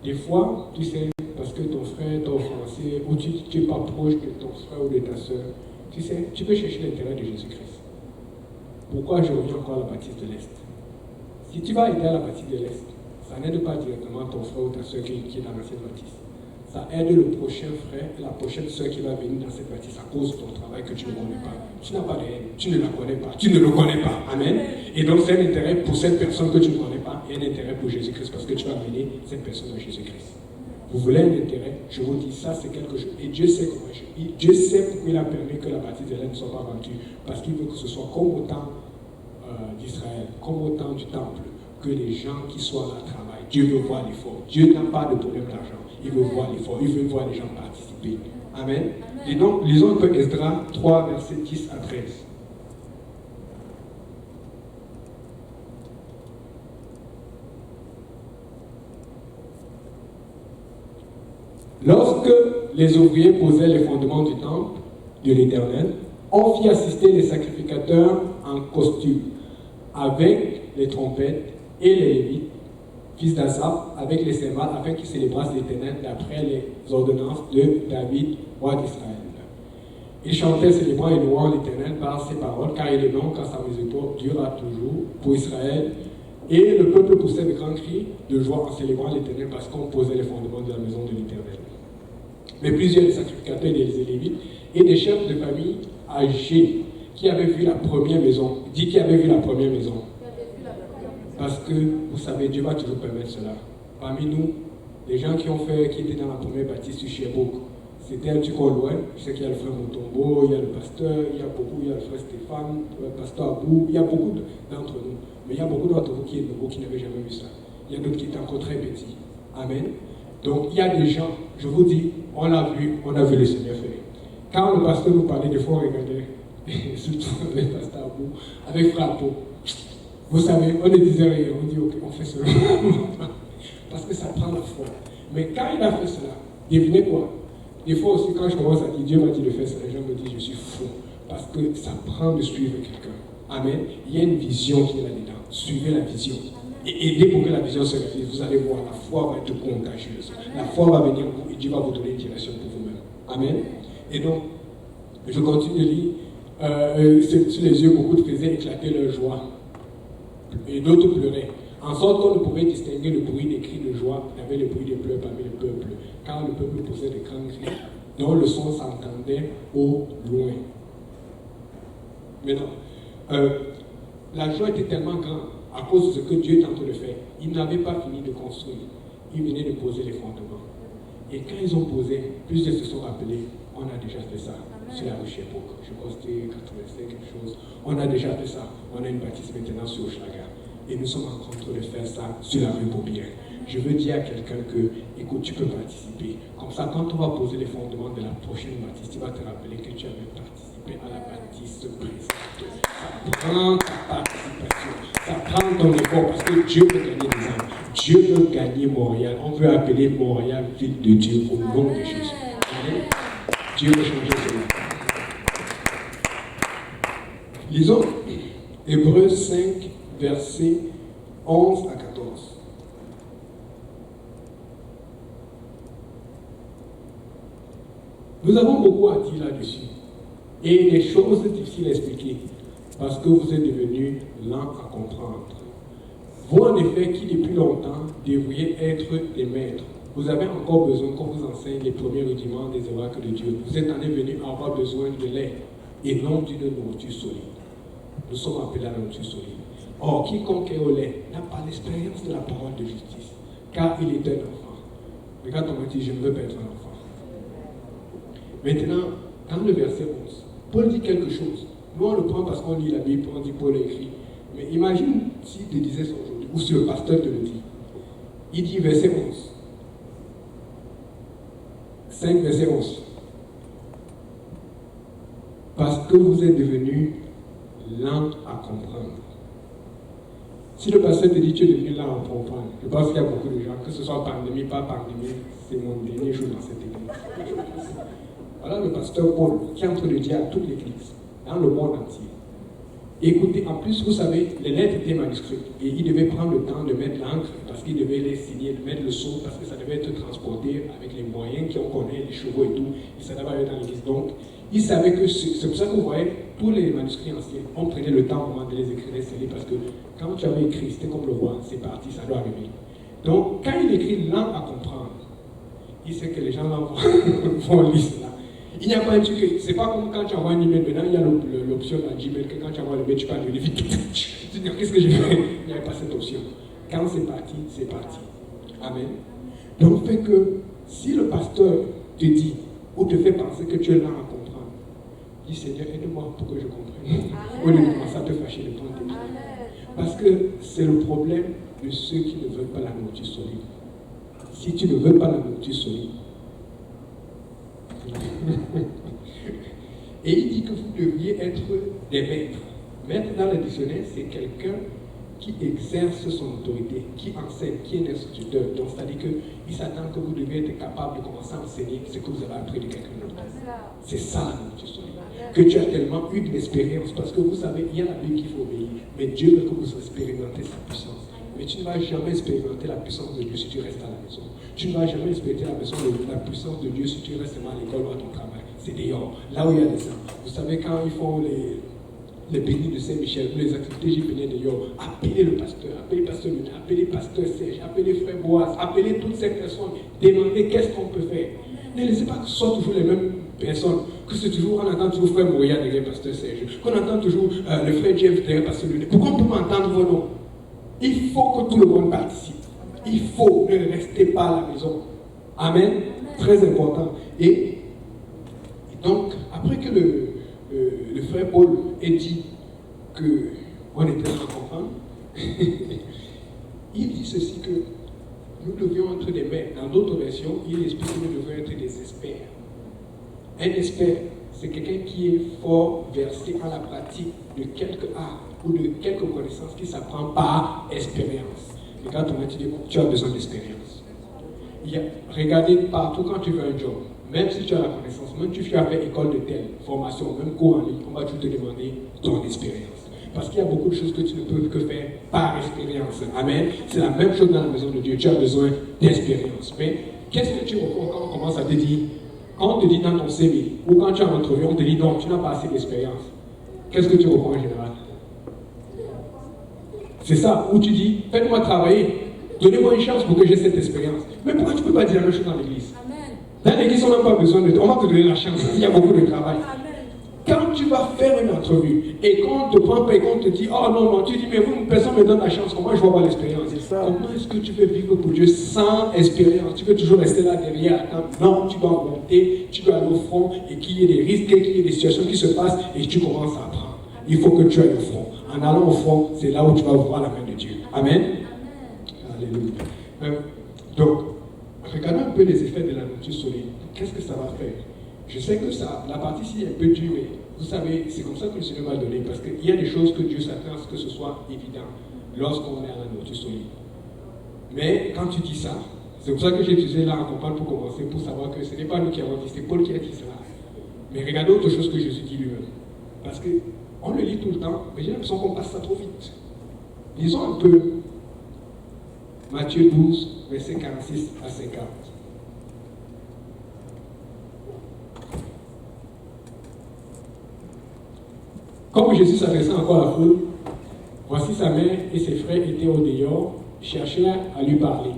Des fois, tu sais, parce que ton frère t'a offensé, ou tu n'es pas proche de ton frère ou de ta soeur, tu sais, tu peux chercher l'intérêt de Jésus-Christ. Pourquoi je reviens encore à la baptiste de l'Est? Si tu vas aider à la baptiste de l'Est, ça n'aide pas directement ton frère ou ta soeur qui est dans l'ancienne baptiste. Ça aide le prochain frère et la prochaine soeur qui va venir dans cette baptiste à cause de ton travail que tu ne connais pas. Tu n'as pas de haine, tu ne la connais pas, tu ne le connais pas. Amen. Et donc c'est un intérêt pour cette personne que tu ne connais pas et un intérêt pour Jésus-Christ parce que tu vas mener cette personne à Jésus-Christ. Vous voulez un intérêt? Je vous dis, ça c'est quelque chose. Et Dieu sait comment Dieu sait pourquoi il a permis que la baptiste de l'Est ne soit pas vendue. Parce qu'il veut que ce soit comme au temps d'Israël, comme au temps du temple, que les gens qui soient là travaillent. Dieu veut voir l'effort. Dieu n'a pas de problème d'argent. Il veut voir l'effort. Il veut voir les gens participer. Amen. Et donc, lisons un peu Esdras 3, versets 10 à 13. Lorsque les ouvriers posaient les fondements du temple de l'Éternel, on fit assister les sacrificateurs en costume, avec les trompettes et les lévites, fils d'Asaph, avec les cymbales, afin qu'ils célébrassent l'Éternel d'après les ordonnances de David, roi d'Israël. Ils chantaient, célébrant et louant l'Éternel par ses paroles, car il est bon quand sa miséricorde durera toujours pour Israël. Et le peuple poussait de grands cris de joie en célébrant l'Éternel parce qu'on posait les fondements de la maison de l'Éternel. Mais plusieurs des sacrificateurs et des Lévites et des chefs de famille âgés qui avaient vu la première maison, dit qui avaient vu la première maison. Parce que, vous savez, Dieu va toujours permettre cela. Parmi nous, les gens qui étaient dans la première baptiste sur Sherbrooke, c'était un truc qu'on louait. Je sais qu'il y a le frère Montombo, il y a le pasteur, il y a le frère Stéphane, le pasteur Abou, il y a beaucoup d'entre nous. Mais il y a beaucoup d'entre vous qui êtes nouveaux, qui n'avaient jamais vu ça. Il y a d'autres qui étaient encore très petits. Amen. Donc il y a des gens, je vous dis, on a vu le Seigneur faire. Quand le pasteur nous parlait, des fois on regardait, surtout avec le pasteur Abou, avec frère Abou. Vous savez, on ne disait rien, on dit ok, on fait cela. Parce que ça prend la foi. Mais quand il a fait cela, devinez quoi? Des fois aussi, quand je commence à dire Dieu m'a dit de faire ça, les gens me disent je suis fou. Parce que ça prend de suivre quelqu'un. Amen. Il y a une vision qui est là-dedans. Suivez la vision. Et aidez pour que la vision se réalise. Vous allez voir, la foi va être contagieuse. La foi va venir vous et Dieu va vous donner une direction pour vous-même. Amen. Et donc, je continue de lire. Sur les yeux, beaucoup faisaient éclater leur joie. Et d'autres pleuraient. En sorte qu'on ne pouvait distinguer le bruit des cris de joie avec le bruit des pleurs parmi le peuple. Car le peuple posait de grands cris, dont le son s'entendait au loin. Maintenant, la joie était tellement grande à cause de ce que Dieu est en train de faire. Ils n'avaient pas fini de construire. Ils venaient de poser les fondements. Et quand ils ont posé, plusieurs se sont rappelés, on a déjà fait ça sur la rue Sherbrooke. Je crois que c'était 85 quelque chose. On a déjà fait ça. On a une bâtisse maintenant sur Hochelaga. Et nous sommes en train de faire ça sur la rue Beaubien. Je veux dire à quelqu'un que, écoute, tu peux participer. Comme ça, quand on va poser les fondements de la prochaine bâtisse, tu vas te rappeler que tu avais participé à la bâtisse précédente. Ça prend ta participation. Ça prend ton effort parce que Dieu veut gagner des âmes. Dieu veut gagner Montréal. On veut appeler Montréal ville de Dieu au nom de Jésus. Amen. Dieu veut changer cela. Lisons Hébreux 5, versets 11 à 14. Nous avons beaucoup à dire là-dessus. Et des choses difficiles à expliquer. Parce que vous êtes devenus lents à comprendre. Vous, en effet, qui depuis longtemps devriez être des maîtres, vous avez encore besoin qu'on vous enseigne les premiers rudiments des oracles de Dieu. Vous êtes en est venu avoir besoin de lait et non d'une nourriture solide. Nous sommes appelés à la nourriture solide. Or, quiconque est au lait n'a pas l'expérience de la parole de justice, car il est un enfant. Regarde, on m'a dit, je ne veux pas être un enfant. Maintenant, dans le verset 11, Paul dit quelque chose. Nous, on le prend parce qu'on lit la Bible, on dit Paul a écrit. Mais imagine s'il te disait ça aujourd'hui, ou si le pasteur te le dit. Il dit, verset 11. 5, verset 11. Parce que vous êtes devenus lents à comprendre. Si le pasteur te dit tu es devenu lent à comprendre, je pense qu'il y a beaucoup de gens, que ce soit pandémie, pas pandémie, c'est mon dernier jour dans cette église. Voilà le pasteur Paul qui est en train de dire à toute l'église, dans le monde entier, Écoutez, en plus, vous savez, les lettres étaient manuscrites. Et il devait prendre le temps de mettre l'encre parce qu'il devait les signer, de mettre le sceau parce que ça devait être transporté avec les moyens qu'on connaît, les chevaux et tout. Et ça devait être dans l'église. Donc, il savait que c'est pour ça que vous voyez, tous les manuscrits anciens, on prenait le temps au moment de les écrire, les sceller parce que quand tu avais écrit, c'était comme le roi, c'est parti, ça doit arriver. Donc, quand il écrit lent à comprendre, il sait que les gens là vont lire cela. Il n'y a pas un truc, c'est pas comme quand tu envoies un email, maintenant il y a l'option dans Gmail que quand tu envoies le mail, tu peux annuler vite. Tu dis, qu'est-ce que je fais? Il n'y avait pas cette option. Quand c'est parti, c'est parti. Amen. Donc, fait que si le pasteur te dit ou te fait penser que tu es lent à comprendre, dis Seigneur, aide-moi pour que je comprenne. Au lieu de commencer à te fâcher de prendre tes pieds. Parce que c'est le problème de ceux qui ne veulent pas la nourriture solide. Si tu ne veux pas la nourriture solide, et il dit que vous devriez être des maîtres. Maître dans le dictionnaire, c'est quelqu'un qui exerce son autorité, qui enseigne, qui est un instituteur. Donc, c'est-à-dire qu'il s'attend que vous devez être capable de commencer à enseigner ce que vous avez appris de quelqu'un d'autre. C'est ça la nourriture solide. Que tu as tellement eu de l'expérience, parce que vous savez, il y a la Bible qu'il faut obéir, mais Dieu veut que vous expérimentez sa puissance. Mais tu ne vas jamais expérimenter la puissance de Dieu si tu restes à la maison. Tu ne vas jamais expérimenter la puissance de Dieu si tu restes à l'école ou à ton travail. C'est dehors, là où il y a des gens. Vous savez, quand ils font les bénis de Saint-Michel, ou les activités JPN dehors, appelez le pasteur, appelez le pasteur Luna, appelez le pasteur Serge, appelez frère Boaz, appelez toutes ces personnes, demandez qu'est-ce qu'on peut faire. Ne laissez pas que ce soit toujours les mêmes personnes, que c'est toujours, on entend toujours frère Moya derrière pasteur Serge, qu'on entend toujours le frère James derrière pasteur Luna. Pourquoi on peut m'entendre vos noms? Il faut que tout le monde participe. Il faut, ne restez pas à la maison. Amen. Très important. Et donc, après que le frère Paul ait dit qu'on était en comprendre, il dit ceci que nous devions être des maîtres. Dans d'autres versions, il explique que nous devions être des experts. Un expert, c'est quelqu'un qui est fort versé en la pratique de quelque art ou de quelque connaissance qui s'apprend par expérience. Et quand on a dit tu as besoin d'expérience. Regardez partout quand tu veux un job, même si tu as la connaissance, même si tu as fait école de telle, formation, même cours en ligne, on va te demander ton expérience. Parce qu'il y a beaucoup de choses que tu ne peux que faire par expérience. Amen. C'est la même chose dans la maison de Dieu. Tu as besoin d'expérience. Mais qu'est-ce que tu reprends quand on commence à te dire, quand on te dit dans ton CV, ou quand tu as en entrevue, on te dit non, tu n'as pas assez d'expérience. Qu'est-ce que tu reprends en général? C'est ça, où tu dis, faites-moi travailler, donnez-moi une chance pour que j'ai cette expérience. Mais pourquoi tu ne peux pas dire la même chose dans l'église? Dans l'église, on n'a pas besoin de... On va te donner la chance, il y a beaucoup de travail. Quand tu vas faire une entrevue et qu'on te prend pas et qu'on te dit, oh non, non, tu dis, mais vous, personne ne me donne la chance, comment je vais avoir l'expérience? Comment est-ce que tu veux vivre pour Dieu sans expérience? Tu veux toujours rester là derrière, attendre? Non, tu dois monter, tu dois aller au front et qu'il y ait des risques, qu'il y ait des situations qui se passent et tu commences à apprendre. Il faut que tu ailles au front. En allant au front, c'est là où tu vas voir la main de Dieu. Amen. Alléluia. Donc, regardons un peu les effets de la nourriture solide. Qu'est-ce que ça va faire? Je sais que ça, la partie ici est un peu dure, mais vous savez, c'est comme ça que le Seigneur m'a donné, parce qu'il y a des choses que Dieu s'attend à ce que ce soit évident lorsqu'on est à la nourriture solide. Mais quand tu dis ça, c'est pour ça que j'ai utilisé là en comprendre pour commencer, pour savoir que ce n'est pas nous qui avons dit, c'est Paul qui a dit cela. Mais regardez autre chose que Jésus dit lui-même. Parce qu'on le lit tout le temps, mais j'ai l'impression qu'on passe ça trop vite. Lisons un peu Matthieu 12, versets 46 à 50. Comme Jésus s'adressait encore à la foule, voici sa mère et ses frères étaient au dehors, cherchaient à lui parler.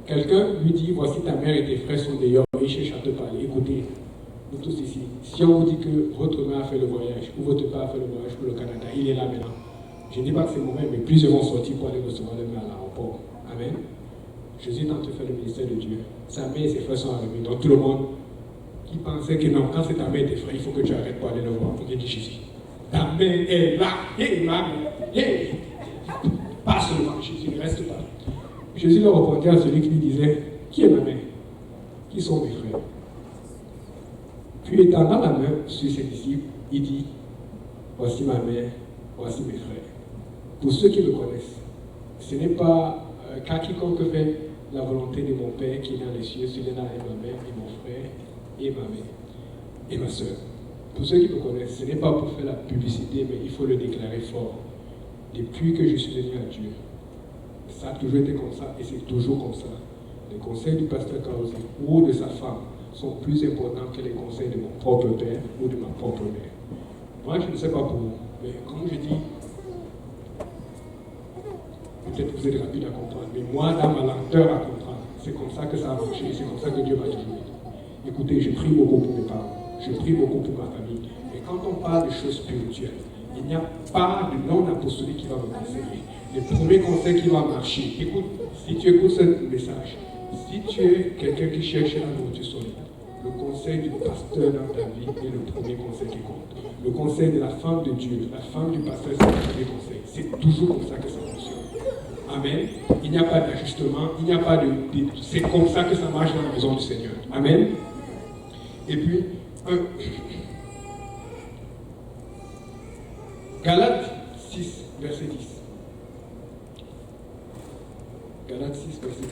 Quelqu'un lui dit, voici ta mère et tes frères sont dehors et ils cherchent à te parler. Écoutez, nous tous ici, si on vous dit que votre mère a fait le voyage, ou votre père a fait le voyage pour le Canada, il est là maintenant. Je ne dis pas que c'est mauvais, mais plusieurs vont sortir pour aller recevoir le mère à l'aéroport. Amen. Jésus est en train de faire le ministère de Dieu. Sa mère et ses frères sont arrivés. Donc tout le monde qui pensait que non, quand c'est ta mère et tes frères, il faut que tu arrêtes pour aller le voir. Il dit Jésus. Ta mère est là. Hé, maman. Hé. Passe devant Jésus, ne reste pas. Jésus leur répondait à celui qui lui disait, qui est ma mère? Qui sont mes frères? Puis étendant la main sur ses disciples, il dit, voici ma mère, voici mes frères. Pour ceux qui me connaissent, ce n'est pas qu'à quiconque fait la volonté de mon Père qui est dans les cieux, celui-là est ma mère et mon frère et ma mère et ma soeur. Pour ceux qui me connaissent, ce n'est pas pour faire la publicité, mais il faut le déclarer fort. Depuis que je suis venu à Dieu, ça a toujours été comme ça et c'est toujours comme ça. Les conseils du pasteur Kaosi ou de sa femme sont plus importants que les conseils de mon propre père ou de ma propre mère. Moi, je ne sais pas pour vous, mais comme je dis, peut-être que vous êtes rapide à comprendre, mais moi, dans ma lenteur à comprendre, c'est comme ça que ça a marché, c'est comme ça que Dieu m'a toujours dit. Écoutez, je prie beaucoup pour mes parents, je prie beaucoup pour ma famille, mais quand on parle de choses spirituelles, il n'y a pas de non-apostolique qui va me conseiller. Le premier conseil qui va marcher, écoute, si tu écoutes ce message, si tu es quelqu'un qui cherche la nourriture solide, le conseil du pasteur dans ta vie est le premier conseil qui compte. Le conseil de la femme de Dieu, la femme du pasteur, c'est le premier conseil. C'est toujours comme ça que ça fonctionne. Amen. Il n'y a pas d'ajustement, il n'y a pas de... C'est comme ça que ça marche dans la maison du Seigneur. Amen. Et puis, Galates 6, verset 10. Galates 6, verset 10.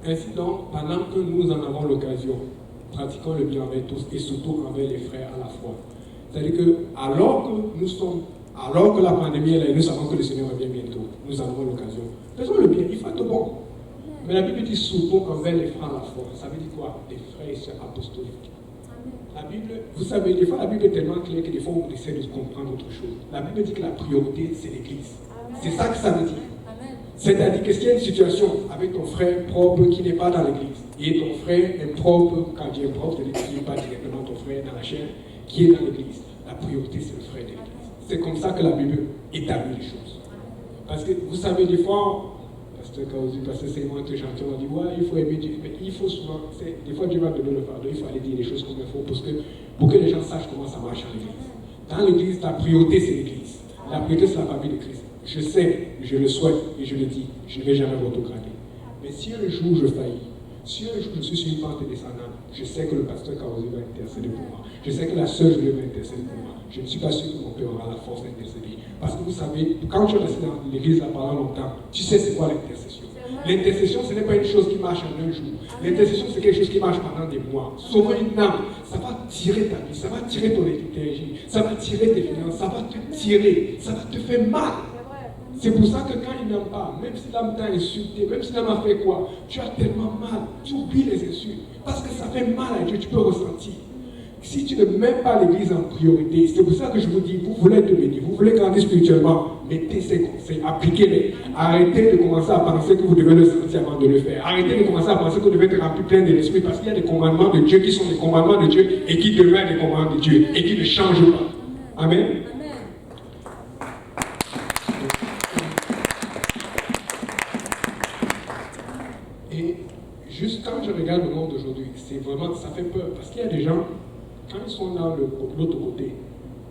Ainsi donc, pendant que nous en avons l'occasion, pratiquons le bien envers tous et surtout envers les frères à la fois. C'est-à-dire que alors que la pandémie est là et nous savons que le Seigneur revient bientôt, nous en avons l'occasion. Faisons le bien, il faut être bon. Mais la Bible dit surtout envers les frères à la fois. Ça veut dire quoi? Les frères et sœurs apostoliques. La Bible, vous savez, des fois la Bible est tellement claire que des fois on essaie de comprendre autre chose. La Bible dit que la priorité, c'est l'Église. C'est ça que ça veut dire. C'est-à-dire que s'il y a une situation avec ton frère propre qui n'est pas dans l'église, et ton frère est propre, quand tu es propre, c'est-à-dire pas directement ton frère dans la chair, qui est dans l'église, la priorité c'est le frère de l'église. C'est comme ça que la Bible établit les choses. Parce que vous savez, des fois, pasteur c'est moi très gentil, on dit, ouais, il faut aimer Dieu, mais il faut souvent, des fois Dieu va donner le pardon, il faut aller dire les choses comme il faut, pour que les gens sachent comment ça marche en l'église. Dans l'église, ta priorité c'est l'église. La priorité c'est la famille de Christ. Je sais, je le souhaite et je le dis, je ne vais jamais m'autograder. Mais si un jour je faillis, si un jour je suis sur une pente descendante, je sais que le pasteur Kaosi va intercéder pour moi. Je sais que la sœur Julie va intercéder pour moi. Je ne suis pas sûr que mon père aura la force d'intercéder. Parce que vous savez, quand tu es resté dans l'église là pendant longtemps, tu sais c'est quoi l'intercession. L'intercession, ce n'est pas une chose qui marche en un jour. L'intercession, c'est quelque chose qui marche pendant des mois. Sauver une âme, ça va tirer ta vie, ça va tirer ton énergie, ça va tirer tes finances, ça va te tirer, ça va te faire mal. C'est pour ça que quand il n'aime pas, même si l'âme t'a insulté, même si l'âme a fait quoi, tu as tellement mal, tu oublies les insultes. Parce que ça fait mal à Dieu, tu peux ressentir. Si tu ne mets pas l'église en priorité, c'est pour ça que je vous dis, vous voulez être béni, vous voulez grandir spirituellement, mettez ces conseils, appliquez-les. Arrêtez de commencer à penser que vous devez le sentir avant de le faire. Arrêtez de commencer à penser que vous devez être rempli plein de l'esprit, parce qu'il y a des commandements de Dieu qui sont des commandements de Dieu et qui demeurent des commandements de Dieu et qui ne changent pas. Amen. Juste quand je regarde le monde d'aujourd'hui, c'est vraiment, ça fait peur. Parce qu'il y a des gens, quand ils sont dans l'autre côté,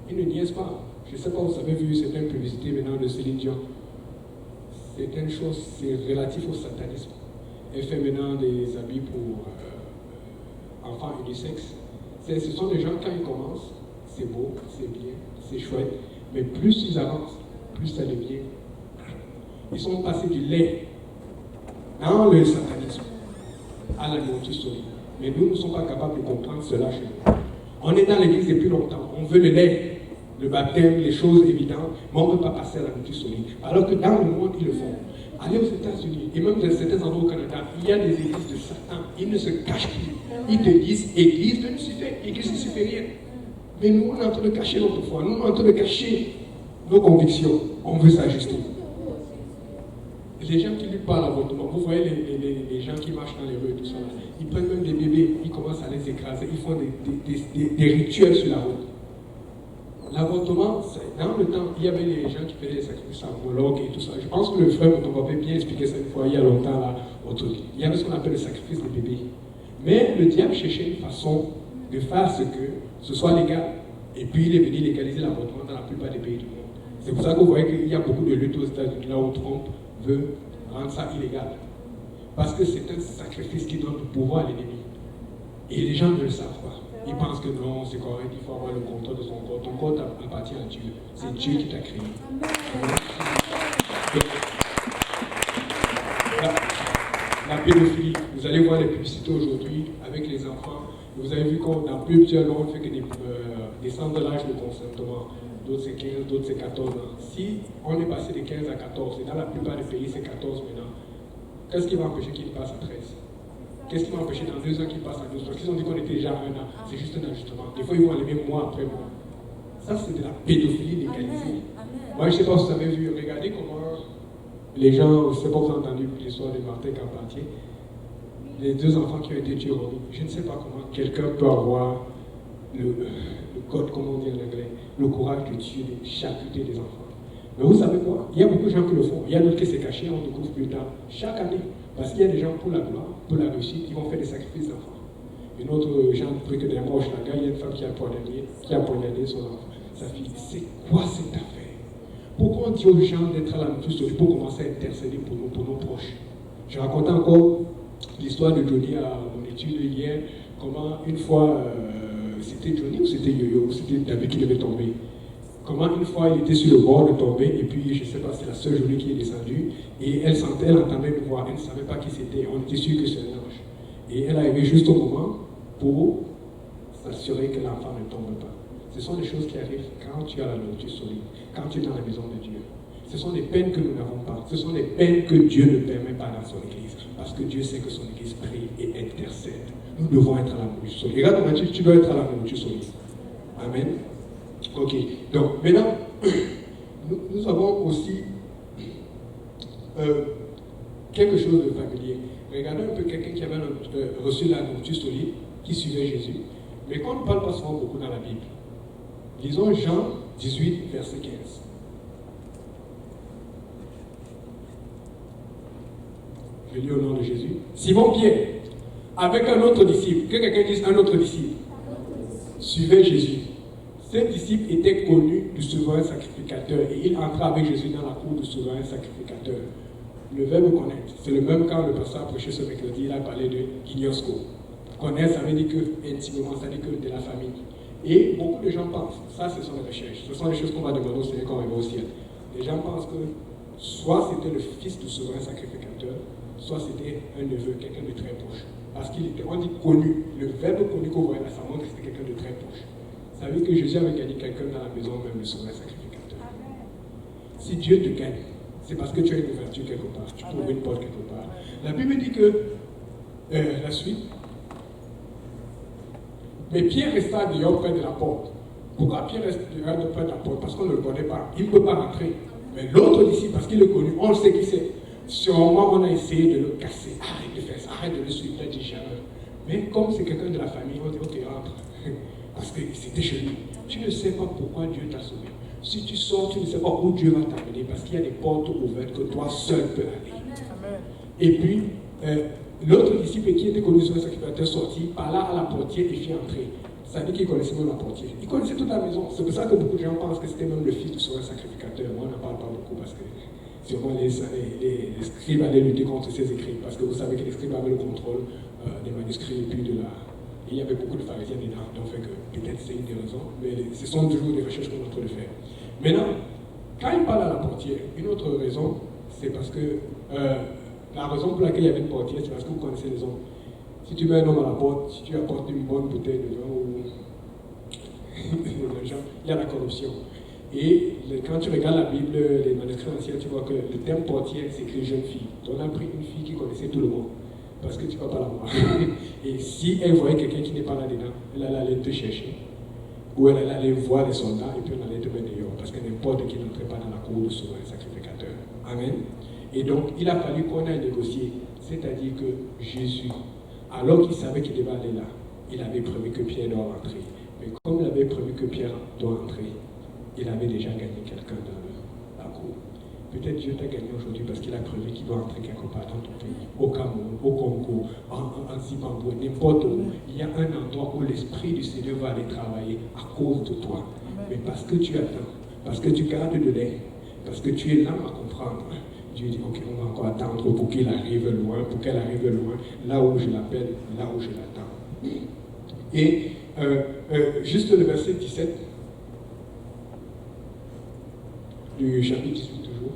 ils ne niaisent pas. Je ne sais pas, vous avez vu certaines publicités maintenant de Céline Dion. Certaines choses, c'est relatif au satanisme. Elle fait maintenant des habits pour enfants unisex. Ce sont des gens, quand ils commencent, c'est beau, c'est bien, c'est chouette. Mais plus ils avancent, plus ça devient. Ils sont passés du lait dans le satanisme à la nourriture solide. Mais nous ne sommes pas capables de comprendre cela chez nous. On est dans l'église depuis longtemps. On veut le lait, le baptême, les choses évidentes, mais on ne peut pas passer à la nourriture solide. Alors que dans le monde, ils le font. Allez aux États-Unis, et même dans certains endroits au Canada, il y a des églises de Satan. Ils ne se cachent plus. Ils te disent église de Lucifer, église luciférienne. Mais nous, on est en train de cacher notre foi. Nous, on est en train de cacher nos convictions. On veut s'ajuster. Les gens qui luttent par l'avortement, vous voyez les gens qui marchent dans les rues et tout ça, ils prennent même des bébés, ils commencent à les écraser, ils font des rituels sur la route. L'avortement, dans le temps, il y avait les gens qui faisaient des sacrifices à Moloch et tout ça. Je pense que le frère Mouton avait bien expliqué ça une fois, il y a longtemps, là, au truc. Il y avait ce qu'on appelle le sacrifice des bébés. Mais le diable cherchait une façon de faire ce que ce soit légal. Et puis il est venu légaliser l'avortement dans la plupart des pays du monde. C'est pour ça que vous voyez qu'il y a beaucoup de luttes aux États-Unis, là où Trump veut rendre ça illégal. Parce que c'est un sacrifice qui donne du pouvoir à l'ennemi. Et les gens ne le savent pas. Ils pensent que non, c'est correct, il faut avoir le contrôle de son corps. Ton corps appartient à Dieu. C'est Dieu qui t'a créé. La pédophilie, vous allez voir les publicités aujourd'hui avec les enfants Vous avez vu qu'on a plusieurs lois, on fait que descendre l'âge de consentement. D'autres c'est 15, d'autres c'est 14 ans. Si on est passé de 15 à 14, et dans la plupart des pays c'est 14 maintenant, qu'est-ce qui va empêcher qu'il passe à 13? Qu'est-ce qui va empêcher dans 2 ans qu'il passe à 12? Parce qu'ils ont dit qu'on était déjà à 1 an. C'est juste un ajustement. Des fois ils vont enlever mois après mois. Ça c'est de la pédophilie légalisée. Moi je ne sais pas si vous avez vu, regardez comment les gens, je ne sais pas si vous avez entendu l'histoire de Martin Carpentier, les 2 enfants qui ont été tués. Je ne sais pas comment quelqu'un peut avoir le code, comme on dit en anglais, le courage de tuer, de charcuter des enfants. Mais vous savez quoi? Il y a beaucoup de gens qui le font. Il y a d'autres qui s'est caché, on découvre plus tard. Chaque année, parce qu'il y a des gens pour la gloire, pour la réussite, qui vont faire des sacrifices d'enfants. Une autre genre de truc de la moche, il y a une femme qui a poignardé son enfant, sa fille. C'est quoi cette affaire? Pourquoi on dit aux gens d'être à la notice pour commencer à intercéder pour nos proches? Je racontais encore l'histoire de Johnny à mon étude hier, comment une fois, c'était Johnny ou c'était Yo-Yo, c'était David qui devait tomber. Comment une fois il était sur le bord de tomber, et puis je ne sais pas, c'est la sœur Jolie qui est descendue, et elle entendait une voix, elle ne savait pas qui c'était, on était sûr que c'est un ange. Et elle est arrivée juste au moment pour s'assurer que l'enfant ne tombe pas. Ce sont des choses qui arrivent quand tu as la nourriture solide, quand tu es dans la maison de Dieu. Ce sont des peines que nous n'avons pas, ce sont des peines que Dieu ne permet pas dans son Église, parce que Dieu sait que son Église prie et intercède. Nous devons être à la nourriture solide. Regarde, Mathieu, tu dois être à la nourriture solide. Amen. Ok, donc maintenant, nous avons aussi quelque chose de familier. Regardez un peu quelqu'un qui avait reçu la nourriture solide, qui suivait Jésus, mais qu'on ne parle pas souvent beaucoup dans la Bible. Lisons Jean 18, verset 15. Je lis au nom de Jésus. Simon-Pierre, avec un autre disciple, que quelqu'un dise un autre disciple, suivait Jésus. Ces disciples étaient connus du souverain sacrificateur et il entra avec Jésus dans la cour du souverain sacrificateur. Le verbe connaître, c'est le même quand le pasteur a prêché ce mercredi, il a parlé de gignosco. Connaître, ça veut dire que intimement, ça veut dire que de la famille. Et beaucoup de gens pensent, ça ce sont les recherches, ce sont les choses qu'on va demander au Seigneur quand on va au ciel. Les gens pensent que soit c'était le fils du souverain sacrificateur, soit c'était un neveu, quelqu'un de très proche. Parce qu'il était, on dit connu, le verbe connu qu'on voit là, ça montre que c'était quelqu'un de très proche. Ça veut dire que Jésus avait gagné quelqu'un dans la maison, même le souverain sacrificateur. Si Dieu te gagne, c'est parce que tu as une ouverture quelque part, tu trouves une porte quelque part. La Bible dit que, la suite, mais Pierre resta dehors près de la porte. Pourquoi Pierre reste dehors près de la porte? Parce qu'on ne le connaît pas, il ne peut pas rentrer. Mais l'autre disciple, parce qu'il est connu, on le sait qui c'est. Sûrement, on a essayé de le casser. Arrête de faire ça, arrête de le suivre, il a dit jamais. Mais comme c'est quelqu'un de la famille, on dit ok, rentre. Parce que c'était chez lui. Tu ne sais pas pourquoi Dieu t'a sauvé. Si tu sors, tu ne sais pas où Dieu va t'amener. Parce qu'il y a des portes ouvertes que toi seul peux aller. Amen. Et puis, l'autre disciple qui était connu sur le sacrificateur sorti, parla à la portière et fit entrer. Ça dit qu'il connaissait même la portière. Il connaissait toute la maison. C'est pour ça que beaucoup de gens pensent que c'était même le fils du souverain sacrificateur. Moi, on n'en parle pas beaucoup parce que sûrement les scribes allaient lutter contre ces écrits. Parce que vous savez que les scribes avaient le contrôle des manuscrits et puis de la... Et il y avait beaucoup de pharisiens dedans, donc fait que peut-être c'est une des raisons, mais ce sont toujours des recherches qu'on est en train de faire. Maintenant, quand il parle à la portière, une autre raison, c'est parce que la raison pour laquelle il y avait une portière, c'est parce que vous connaissez les hommes. Si tu mets un homme à la porte, si tu apportes une bonne bouteille de vin ou de l'argent, il y a la corruption. Et quand tu regardes la Bible, les manuscrits anciens, tu vois que le terme portière, c'est écrit jeune fille. On a pris une fille qui connaissait tout le monde. Parce que tu ne vas pas la voir. Et si elle voyait quelqu'un qui n'est pas là-dedans, elle allait te chercher. Ou elle allait voir les soldats et puis elle allait te mettre dehors. Parce que n'importe qui n'entrait pas dans la cour de souverain sacrificateur. Amen. Et donc, il a fallu qu'on aille négocier. C'est-à-dire que Jésus, alors qu'il savait qu'il devait aller là, il avait prévu que Pierre doit rentrer. Mais comme il avait prévu que Pierre doit entrer, il avait déjà gagné quelqu'un dans la cour. Peut-être Dieu t'a gagné aujourd'hui parce qu'il a prévu qu'il doit entrer quelque part dans ton pays, au Cameroun, au Congo, en Zimbabwe, n'importe où. Il y a un endroit où l'Esprit du Seigneur va aller travailler à cause de toi. Mais parce que tu attends, parce que tu gardes de l'air, parce que tu es là à comprendre, Dieu dit, ok, on va encore attendre pour qu'il arrive loin, pour qu'elle arrive loin, là où je l'appelle, là où je l'attends. Et juste le verset 17 du chapitre 18 toujours.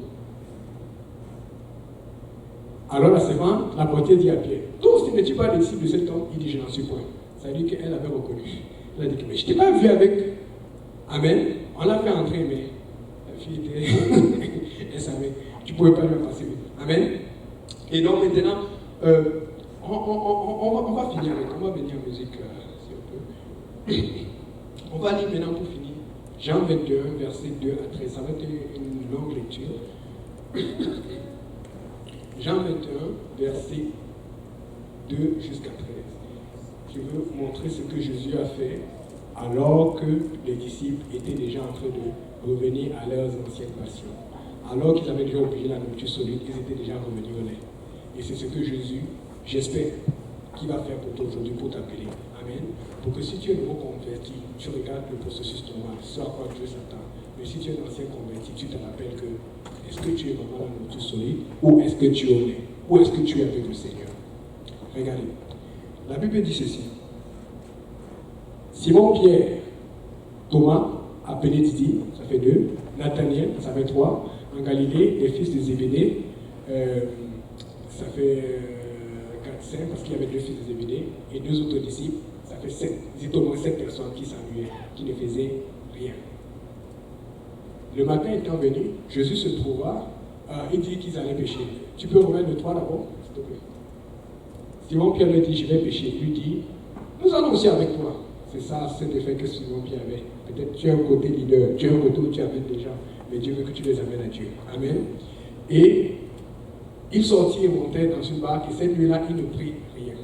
Alors la servante, la portière dit à Pierre, toi aussi n'es-tu pas disciple de cet homme? Il dit, je n'en suis point. Ça veut dire qu'elle avait reconnu. Elle a dit, mais je ne t'ai pas vu avec. Amen. On l'a fait entrer, mais la fille était. Elle savait. Tu ne pouvais pas lui passer vite. Amen. Et donc maintenant, on va finir avec. On va venir en musique, si on peut. On va lire maintenant pour finir. Jean 21, verset 2 à 13. Ça va être une longue lecture. Jean 21, verset 2 jusqu'à 13. Je veux vous montrer ce que Jésus a fait alors que les disciples étaient déjà en train de revenir à leurs anciennes passions. Alors qu'ils avaient déjà oublié la nourriture solide, ils étaient déjà revenus au lait. Et c'est ce que Jésus, j'espère, qu'il va faire pour toi aujourd'hui, pour t'appeler. Amen. Pour que si tu es nouveau converti, tu regardes le processus normal, ce à quoi Dieu s'attend. Mais si tu es un ancien converti, tu te rappelles que est-ce que tu es vraiment la nourriture solide ou est-ce que tu es au lait? Ou est-ce que tu es avec le Seigneur? Regardez. La Bible dit ceci. Simon-Pierre, Thomas, appelé Didi, ça fait 2. Nathaniel, ça fait 3. En Galilée, les fils de Zébédée, ça fait 4, 5, parce qu'il y avait 2 fils de Zébédée, et 2 autres disciples, ça fait 7. C'est au moins 7 personnes qui s'ennuyaient, qui ne faisaient rien. Le matin étant venu, Jésus se trouva, il dit qu'ils allaient pêcher. Tu peux remettre le 3 d'abord, s'il te plaît. Simon-Pierre lui dit, je vais pêcher. Il lui dit, nous allons aussi avec toi. C'est ça, cet effet que Simon-Pierre avait. Peut-être tu as un côté leader, tu as un côté où tu avais déjà, mais Dieu veut que tu les amènes à Dieu. Amen. Et il sortit et montait dans une barque, et cette nuit-là, il ne prit rien.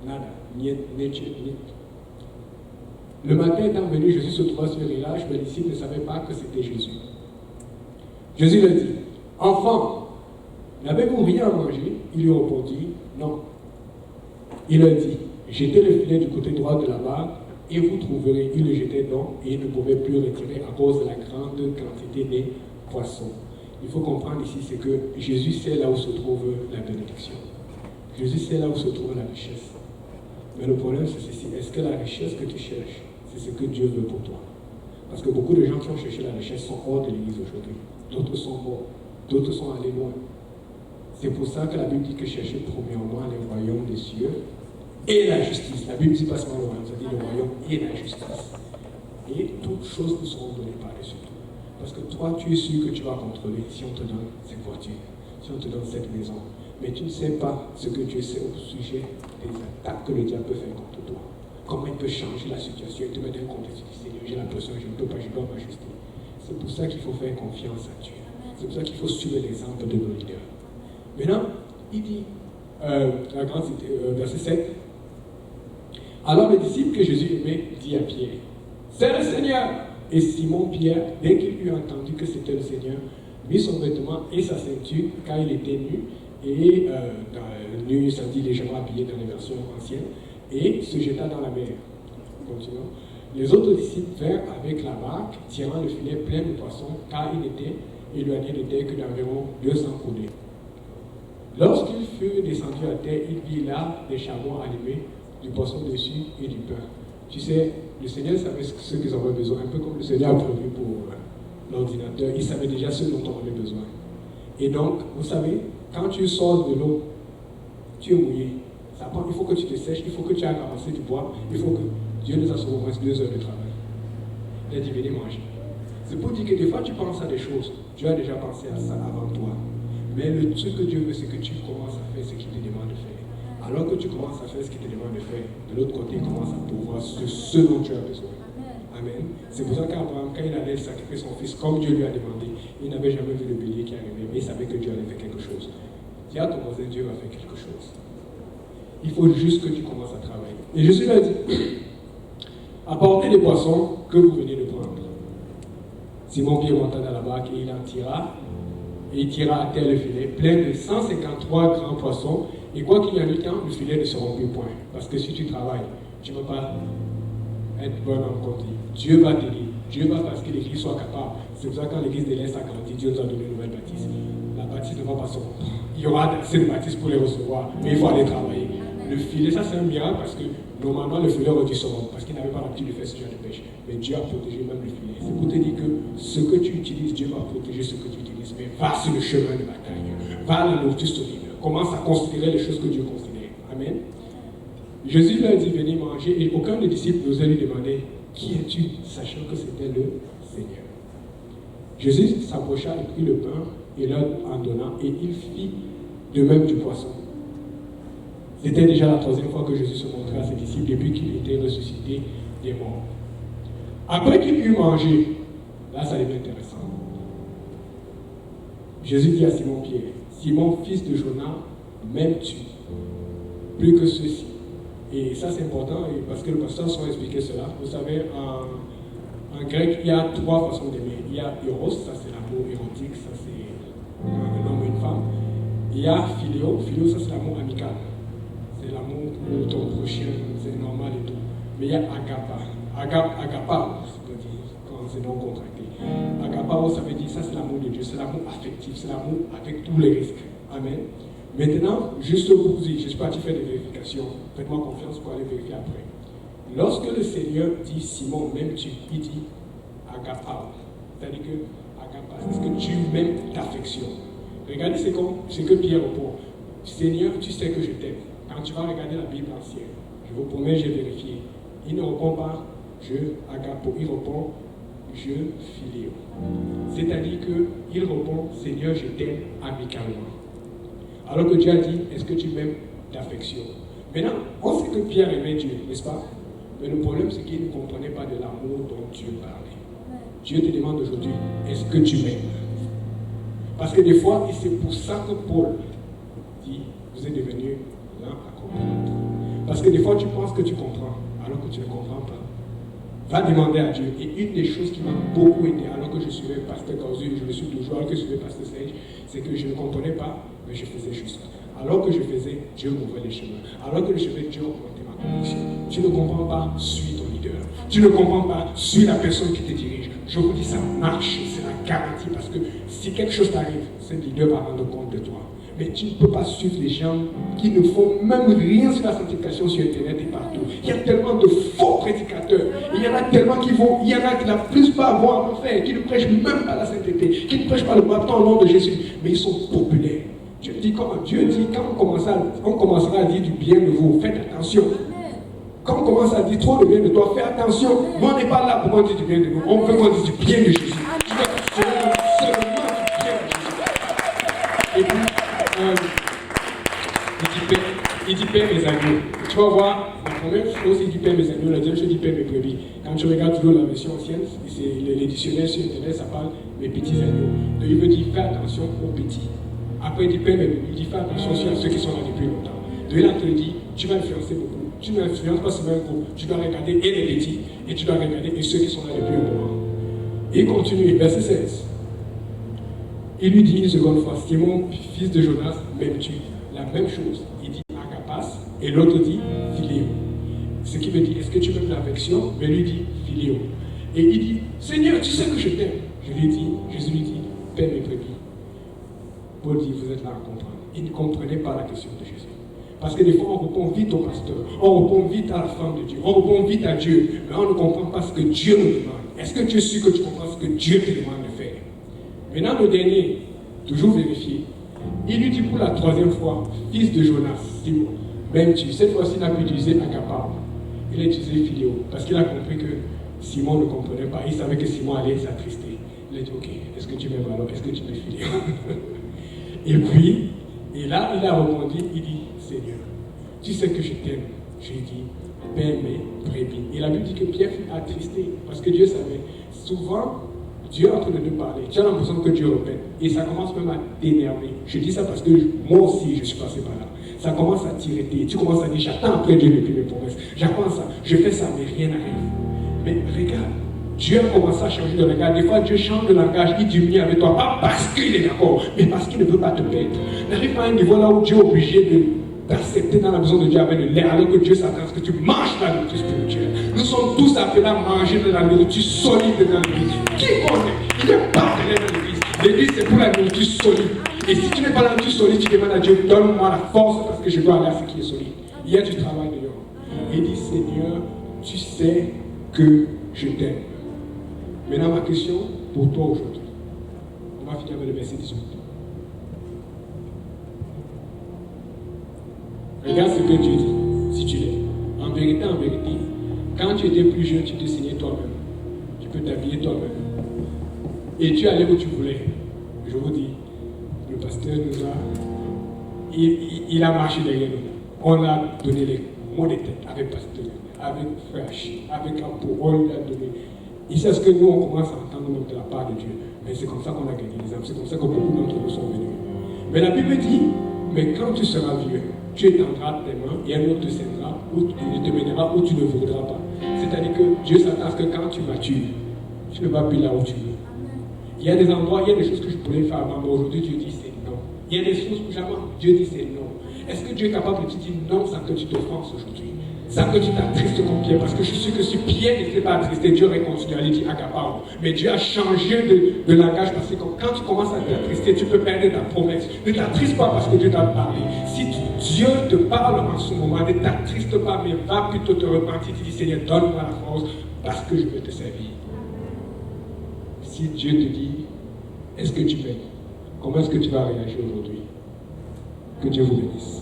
Nada. Niet. Le matin étant venu, Jésus se trouva sur le rivage, mais les disciples ne savaient pas que c'était Jésus. Jésus leur dit, enfant, n'avez-vous rien à manger? Il lui répondit, non. Il leur dit, jetez le filet du côté droit de la barque et vous trouverez. Il le jetait donc et il ne pouvait plus retirer à cause de la grande quantité des poissons. Il faut comprendre ici, c'est que Jésus sait là où se trouve la bénédiction. Jésus sait là où se trouve la richesse. Mais le problème c'est ceci, est-ce que la richesse que tu cherches, c'est ce que Dieu veut pour toi? Parce que beaucoup de gens qui ont cherché la richesse sont hors de l'église aujourd'hui. D'autres sont morts, d'autres sont allés loin. C'est pour ça que la Bible dit que cherchez premièrement les royaumes des cieux et la justice. La Bible dit pas seulement le royaume, ça dit le royaume et la justice. Et toutes choses nous seront données par-dessus tout. Parce que toi, tu es sûr que tu vas contrôler si on te donne cette voiture, si on te donne cette maison. Mais tu ne sais pas ce que Dieu sait au sujet des attaques que le diable peut faire contre toi. Comment il peut changer la situation et te mettre dans un contexte difficile. J'ai l'impression que je ne peux pas, je dois m'ajuster. C'est pour ça qu'il faut faire confiance à Dieu. C'est pour ça qu'il faut suivre l'exemple de nos leaders. Maintenant, il dit, verset 7, alors le disciple que Jésus aimait dit à Pierre, c'est le Seigneur. Et Simon-Pierre, dès qu'il eut entendu que c'était le Seigneur, mit son vêtement et sa ceinture, car il était nu, et nu, ça dit légèrement habillé dans les versions anciennes, et se jeta dans la mer. Continuons. Les autres disciples vinrent avec la barque, tirant le filet plein de poissons, car il était éloigné de terre que d'environ 200 coudées. Lorsqu'il fut descendu à terre, il vit là des charbons allumés, du poisson dessus et du pain. Tu sais, le Seigneur savait ce qu'ils avaient besoin, un peu comme le Seigneur a prévu pour l'ordinateur, il savait déjà ce dont on avait besoin. Et donc, vous savez, quand tu sors de l'eau, tu es mouillé. Il faut que tu te sèches, il faut que tu ailles ramasser du bois, il faut que Dieu nous a sauvé au moins 2 heures de travail. Il a dit, venez manger. C'est pour dire que des fois tu penses à des choses, Dieu a déjà pensé à ça avant toi. Mais ce que Dieu veut, c'est que tu commences à faire ce qu'il te demande de faire. Alors que tu commences à faire ce qu'il te demande de faire, de l'autre côté, il commence à pouvoir ce dont tu as besoin. Amen. C'est pour ça qu'Abraham, quand il allait sacrifier son fils, comme Dieu lui a demandé, il n'avait jamais vu le bélier qui arrivait, mais il savait que Dieu allait faire quelque chose. Dis à ton voisin, Dieu va faire quelque chose. Il faut juste que tu commences à travailler. Et Jésus lui a dit, apportez les poissons que vous venez de prendre. Simon-Pierre monta dans la barque et il en tira. Et il tira à terre le filet, plein de 153 grands poissons. Et quoi qu'il y en ait tant, le filet ne se rompit point. Parce que si tu travailles, tu ne vas pas être bon en compte. Dieu va t'aider. Dieu va faire que l'église soit capable. C'est pour ça que quand l'église de l'Est a grandi, Dieu nous a donné une nouvelle bâtisse. La bâtisse ne va pas se rompre. Il y aura assez de bâtisses pour les recevoir, mais il faut aller travailler. Le filet, ça c'est un miracle parce que normalement le filet aurait dû se rompre parce qu'il n'avait pas l'habitude de faire ce genre de pêche. Mais Dieu a protégé même le filet. C'est pour te dire que ce que tu utilises, Dieu va protéger ce que tu utilises. Mais va sur le chemin de bataille. Va à la nourriture solide. Commence à considérer les choses que Dieu considère. Amen. Jésus leur dit, venez manger, et aucun des disciples n'osait lui demander, qui es-tu, sachant que c'était le Seigneur. Jésus s'approcha et prit le pain, et leur en donna, et il fit de même du poisson. C'était déjà la troisième fois que Jésus se montrait à ses disciples depuis qu'il était ressuscité des morts. Après qu'il eut mangé, là ça devient intéressant. Jésus dit à Simon-Pierre, Simon, fils de Jonas, m'aimes-tu plus que ceci? Et ça c'est important parce que le pasteur a expliqué cela. Vous savez, en grec, il y a trois façons d'aimer. Il y a eros, ça c'est l'amour érotique, ça c'est un homme et une femme. Il y a philéo, philéo ça c'est l'amour amical. C'est l'amour pour ton prochain, c'est normal et tout. Mais il y a agapa, agapa, quand c'est non contracté. Agapao, ça veut dire, ça c'est l'amour de Dieu, c'est l'amour affectif, c'est l'amour avec tous les risques. Amen. Maintenant, juste pour vous dire, je suis parti faire des vérifications. Faites-moi confiance pour aller vérifier après. Lorsque le Seigneur dit Simon, m'aimes-tu, il dit agapao. C'est-à-dire que agapa, c'est ce que tu m'aimes d'affection. Regardez, c'est que Pierre répond. Seigneur, tu sais que je t'aime. Quand tu vas regarder la Bible ancienne, je vous promets, j'ai vérifié. Il ne répond pas je agapo, il répond je philéo. C'est-à-dire qu'il répond Seigneur, je t'aime amicalement. Alors que Dieu a dit est-ce que tu m'aimes d'affection? Maintenant, on sait que Pierre aimait Dieu, n'est-ce pas? Mais le problème, c'est qu'il ne comprenait pas de l'amour dont Dieu parlait. Dieu te demande aujourd'hui est-ce que tu m'aimes? Parce que des fois, et c'est pour ça que Paul dit vous êtes devenus l'un à comprendre. Parce que des fois, tu penses que tu comprends, alors que tu ne comprends pas. Va demander à Dieu. Et une des choses qui m'a beaucoup aidé, alors que je suivais Pasteur Kauzu, je le suis toujours, alors que je suivais Pasteur Sage, c'est que je ne comprenais pas, mais je faisais juste. Alors que je faisais, Dieu m'ouvrait les chemins. Alors que je faisais, Dieu augmentait ma conviction. Tu ne comprends pas, suis ton leader. Tu ne comprends pas, suis la personne qui te dirige. Je vous dis, ça marche, c'est la garantie, parce que si quelque chose t'arrive, ce leader va rendre compte de toi. Mais tu ne peux pas suivre les gens qui ne font même rien sur la sanctification sur Internet et partout. Il y a tellement de faux prédicateurs. Il y en a tellement qui vont, il y en a qui la plupart vont en enfer, qui ne prêchent même pas la sainteté, qui ne prêchent pas le baptême au nom de Jésus, mais ils sont populaires. Dieu dit, quand on commencera à dire du bien de vous, faites attention. Quand on commence à dire trop de bien de toi, fais attention. Nous, on n'est pas là pour qu'on dise du bien de vous, on veut qu'on dise du bien de Jésus. Seulement du bien de Jésus. Et puis, il dit Père mes agneaux. Tu vas voir, la première chose, il dit Père mes agneaux, la deuxième chose, il dit Père mes brebis. Quand tu regardes toujours la version ancienne, les dictionnaires sur Internet, ça parle mes petits agneaux. Donc il veut dire fais attention aux petits. Après il dit Père mes brebis, il dit fais attention à ceux qui sont là depuis longtemps. Donc là, il te dit, tu vas influencer beaucoup. Tu n'influences pas seulement un groupe, tu dois regarder et les petits, et tu dois regarder et ceux qui sont là depuis un moment. Et il continue, verset 16. Il lui dit une seconde fois, Simon, fils de Jonas, m'aimes-tu? La même chose. Il dit agapas, et l'autre dit philéo. Ce qui veut dire, est-ce que tu m'aimes l'affection? Mais lui dit philéo. Et il dit, Seigneur, tu sais que je t'aime. Jésus lui dit, paie mes brebis. Paul dit, vous êtes là à comprendre. Il ne comprenait pas la question de Jésus. Parce que des fois, on répond vite au pasteur, on répond vite à la femme de Dieu, on répond vite à Dieu, mais on ne comprend pas ce que Dieu nous demande. Est-ce que tu es sûr que tu comprends ce que Dieu te demande de faire? Maintenant, le dernier, toujours vérifier. Il lui dit pour la troisième fois, fils de Jonas, Simon, même tu, cette fois-ci, il n'a pu utiliser agapao. Il a utilisé philéo, parce qu'il a compris que Simon ne comprenait pas. Il savait que Simon allait s'attrister. Il a dit, ok, est-ce que tu m'aimes alors? Est-ce que tu m'aimes philéo? Et puis, et là, il a répondu, il dit, Seigneur, tu sais que je t'aime. J'ai dit, paie mes brebis. Et la Bible dit que Pierre fut attristé, parce que Dieu savait. Souvent, Dieu est en train de nous parler. Tu as l'impression que Dieu répète. Et ça commence même à t'énerver. Je dis ça parce que moi aussi, je suis passé par là. Ça commence à t'irriter. Tu commences à dire, j'attends après Dieu depuis mes promesses. J'attends ça. Je fais ça, mais rien n'arrive. Mais regarde, Dieu a commencé à changer de regard. Des fois, Dieu change de langage. Il diminue avec toi. Pas parce qu'il est d'accord, mais parce qu'il ne veut pas te perdre. N'arrive pas à un niveau là où Dieu est obligé d'accepter dans la maison de Dieu avec le lait, alors que Dieu s'attend à ce que tu manges la nourriture spirituelle. Nous sommes tous appelés à manger de la nourriture solide dans l'église. Qui connaît? Il n'y a pas de lait dans l'église. L'église, c'est pour la nourriture solide. Et si tu n'es pas la nourriture solide, tu demandes à Dieu, donne-moi la force parce que je dois aller à ce qui est solide. Il y a du travail dehors. Et il dit, Seigneur, tu sais que je t'aime. Maintenant, ma question pour toi aujourd'hui. On va finir avec le verset 18. Regarde ce que Dieu dit, si tu l'aimes. vérité, quand tu étais plus jeune, tu dessinais toi-même. Tu peux t'habiller toi-même. Et tu allais où tu voulais. Je vous dis, le pasteur nous a... Il a marché derrière nous. On a donné les mots de tête avec pasteur, avec frère, avec Apo, on lui a donné. Et c'est ce que nous, on commence à entendre même de la part de Dieu. Mais c'est comme ça qu'on a gagné les âmes. C'est comme ça que beaucoup d'entre nous sont venus. Mais la Bible dit, mais quand tu seras vieux, tu étendras tes mains et un autre te sèmera, ou il te mènera où tu ne voudras pas. C'est-à-dire que Dieu s'attend à ce que quand tu matures, tu ne vas plus là où tu veux. Il y a des endroits, il y a des choses que je pourrais faire avant, mais aujourd'hui Dieu dit c'est non. Il y a des choses où jamais Dieu dit c'est non. Est-ce que Dieu est capable de te dire non sans que tu t'offenses aujourd'hui? Sans que tu t'attristes comme Pierre? Parce que je suis sûr que si Pierre n'était pas attristé, Dieu aurait continué à lui dire agapao. Mais Dieu a changé de langage parce que quand tu commences à t'attrister, tu peux perdre ta promesse. Ne t'attriste pas parce que Dieu t'a parlé. Si Dieu te parle en ce moment, ne t'attriste pas, mais va plutôt te repentir. Tu dis Seigneur, donne-moi la force parce que je veux te servir. Si Dieu te dit, est-ce que tu m'aimes? Comment est-ce que tu vas réagir aujourd'hui? Que Dieu vous bénisse.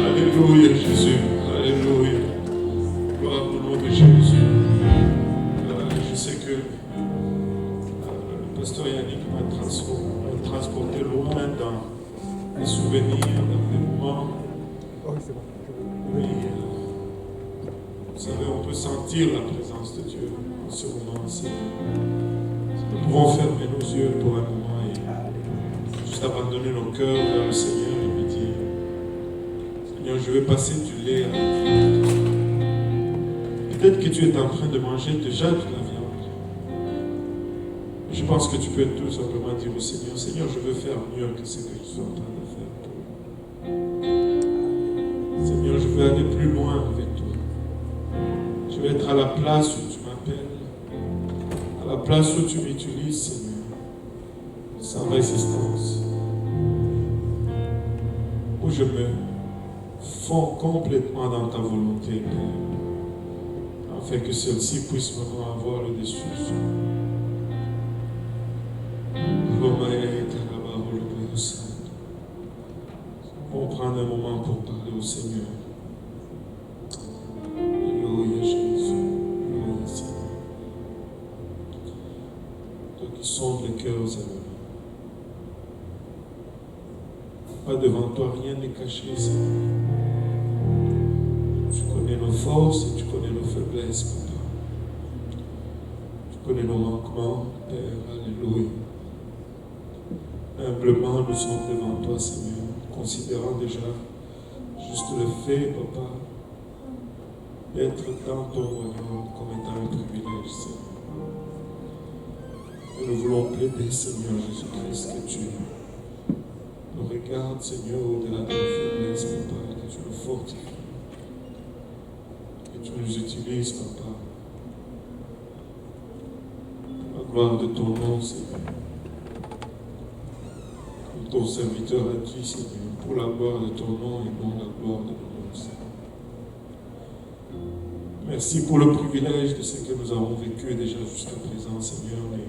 Alléluia Jésus, Alléluia. Gloire au nom de Jésus. Je sais que le pasteur Yannick m'a transporté loin dans les souvenirs, dans les moments. Oui, vous savez, on peut sentir la présence de Dieu en ce moment-ci. Nous pouvons fermer nos yeux pour un moment et juste abandonner nos cœurs vers le Seigneur et lui dire, Seigneur, je vais passer du lait à la viande. Peut-être que tu es en train de manger déjà de la viande. Je pense que tu peux tout simplement dire au Seigneur, Seigneur, je veux faire mieux que ce que je suis en train de faire pour toi. Seigneur, je veux aller plus loin avec toi. Je veux être à la place où tu m'appelles, à la place où tu m'utilises, Seigneur, sans résistance. Où je me fonds complètement dans ta volonté, Père, afin que celle-ci puisse vraiment avoir le dessus. On va prendre un moment pour parler au Seigneur. Alléluia Jésus. Alléluia Seigneur. Toi qui sondes les cœurs, Seigneur. Pas devant toi, rien n'est caché, Seigneur. Tu connais nos forces et tu connais nos faiblesses, Papa. Tu connais nos manquements, Père. Alléluia. Humblement, nous sommes devant toi, Seigneur, considérant déjà juste le fait, Papa, d'être dans ton royaume comme étant un privilège, Seigneur. Et nous voulons plaider, Seigneur Jésus-Christ, que tu nous regardes, Seigneur, au-delà de nos faiblesses, Papa, et que tu nous fortifies, que tu nous utilises, Papa, pour la gloire de ton nom, Seigneur. Ton serviteur a dit, Seigneur, pour la gloire de ton nom et non la gloire de nos noms, Seigneur. Merci pour le privilège de ce que nous avons vécu déjà jusqu'à présent, Seigneur, mais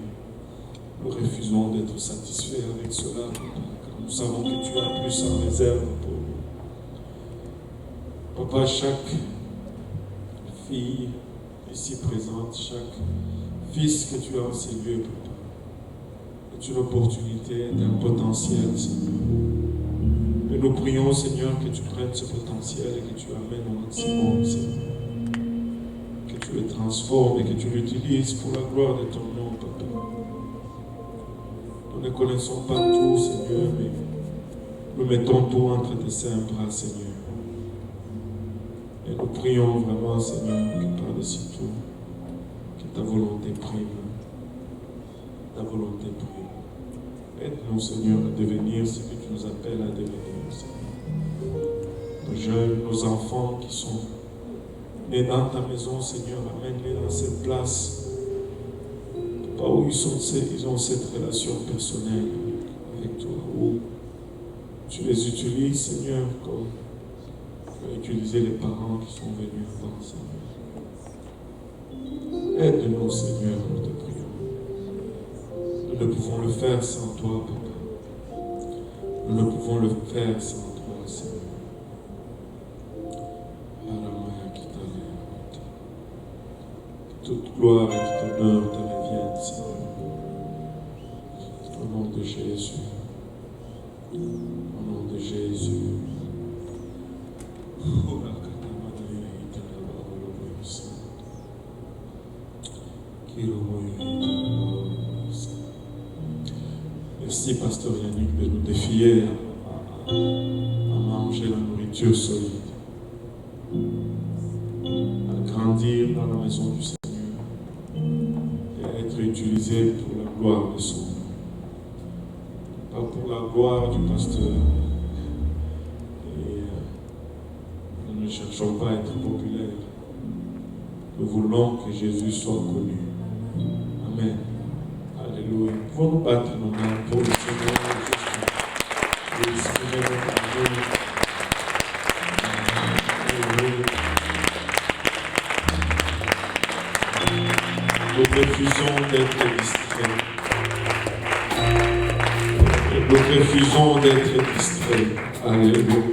nous refusons d'être satisfaits avec cela, Papa, car nous savons que tu as plus en réserve pour nous. Papa, chaque fille ici présente, chaque fils que tu as en ces lieux, Papa, une opportunité, d'un potentiel, Seigneur. Et nous prions, Seigneur, que tu prennes ce potentiel et que tu l'amènes au maximum, Seigneur. Que tu le transformes et que tu l'utilises pour la gloire de ton nom, Papa. Nous ne connaissons pas tout, Seigneur, mais nous mettons tout entre tes saints bras, Seigneur. Et nous prions vraiment, Seigneur, que par-dessus tout, que ta volonté prime. Ta volonté prime. Aide-nous, Seigneur, à devenir ce que tu nous appelles à devenir, Seigneur. Nos jeunes, nos enfants qui sont nés dans ta maison, Seigneur, amène-les dans cette place, pas où ils ont cette relation personnelle avec toi, où tu les utilises, Seigneur, comme tu as utilisé les parents qui sont venus avant, Seigneur. Aide-nous, Seigneur, nous te prions. Nous ne pouvons le faire sans toi, Papa. Nous ne pouvons le faire sans toi, Seigneur. Que toute gloire et tout honneur te reviennent, Seigneur. Au nom de Jésus. Au nom de Jésus. Merci, Pasteur Yannick, de nous défier à manger la nourriture solide, à grandir dans la maison du Seigneur et à être utilisé pour la gloire de son nom. Pas pour la gloire du pasteur. Et nous ne cherchons pas à être populaires. Nous voulons que Jésus soit connu. Amen. Alléluia. Pouvons-nous battre nos mains pour le Seigneur et exprimer notre amour. Alléluia. Nous refusons d'être distraits. Nous refusons d'être distraits. Alléluia.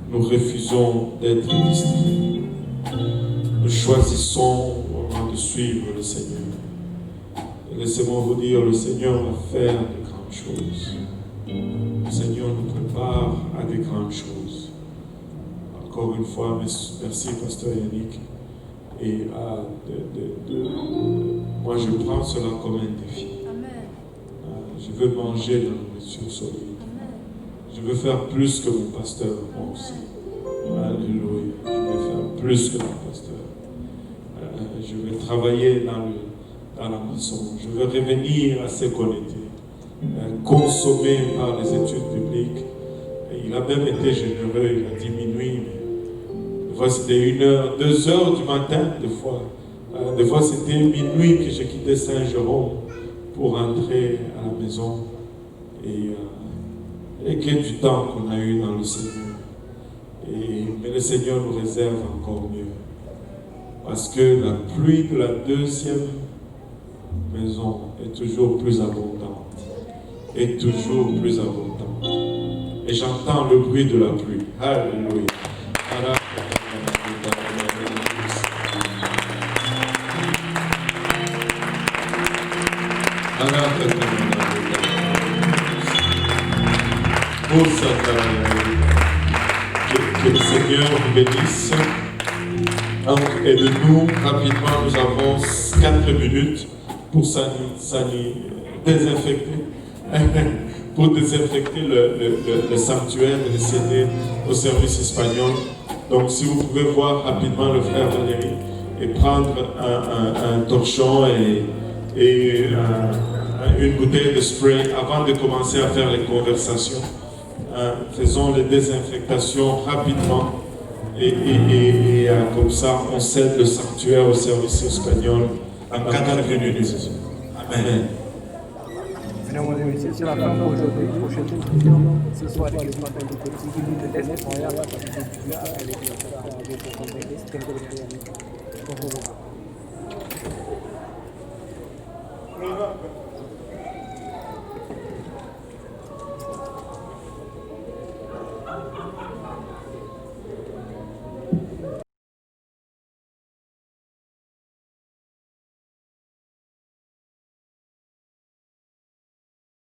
Nous refusons d'être distraits. Nous choisissons vraiment de suivre le Seigneur. Et laissez-moi vous dire, le Seigneur va faire de grandes choses. Le Seigneur nous prépare à de grandes choses. Encore une fois, merci Pasteur Yannick. Et moi je prends cela comme un défi. Je veux manger de la nourriture solide. Je veux faire plus que mon pasteur, moi aussi. Alléluia. Je veux faire plus que mon pasteur. Je veux travailler dans la maison. Je veux revenir à ses qualités. Consommé par les études bibliques. Et il a même été généreux, il a diminué. Des fois c'était 1h, 2h du matin, des fois. Des fois c'était minuit que j'ai quitté Saint-Jérôme pour rentrer à la maison. Et quel du temps qu'on a eu dans le Seigneur. Mais le Seigneur nous réserve encore mieux. Parce que la pluie de la deuxième maison est toujours plus abondante. Est toujours plus abondante. Et j'entends le bruit de la pluie. Alléluia. Que le Seigneur nous bénisse. Et de nous, rapidement, nous avons 4 minutes pour désinfecter. Pour désinfecter le sanctuaire et les céder au service espagnol. Donc si vous pouvez voir rapidement le frère Valérie et prendre un torchon et une bouteille de spray avant de commencer à faire les conversations. Faisons les désinfectations rapidement et comme ça on cède le sanctuaire au service espagnol en 4 minutes. Amen. Mesdames et messieurs, c'est la fin pour aujourd'hui. Prochaine ce soir, l'église m'appelle de petit, de test,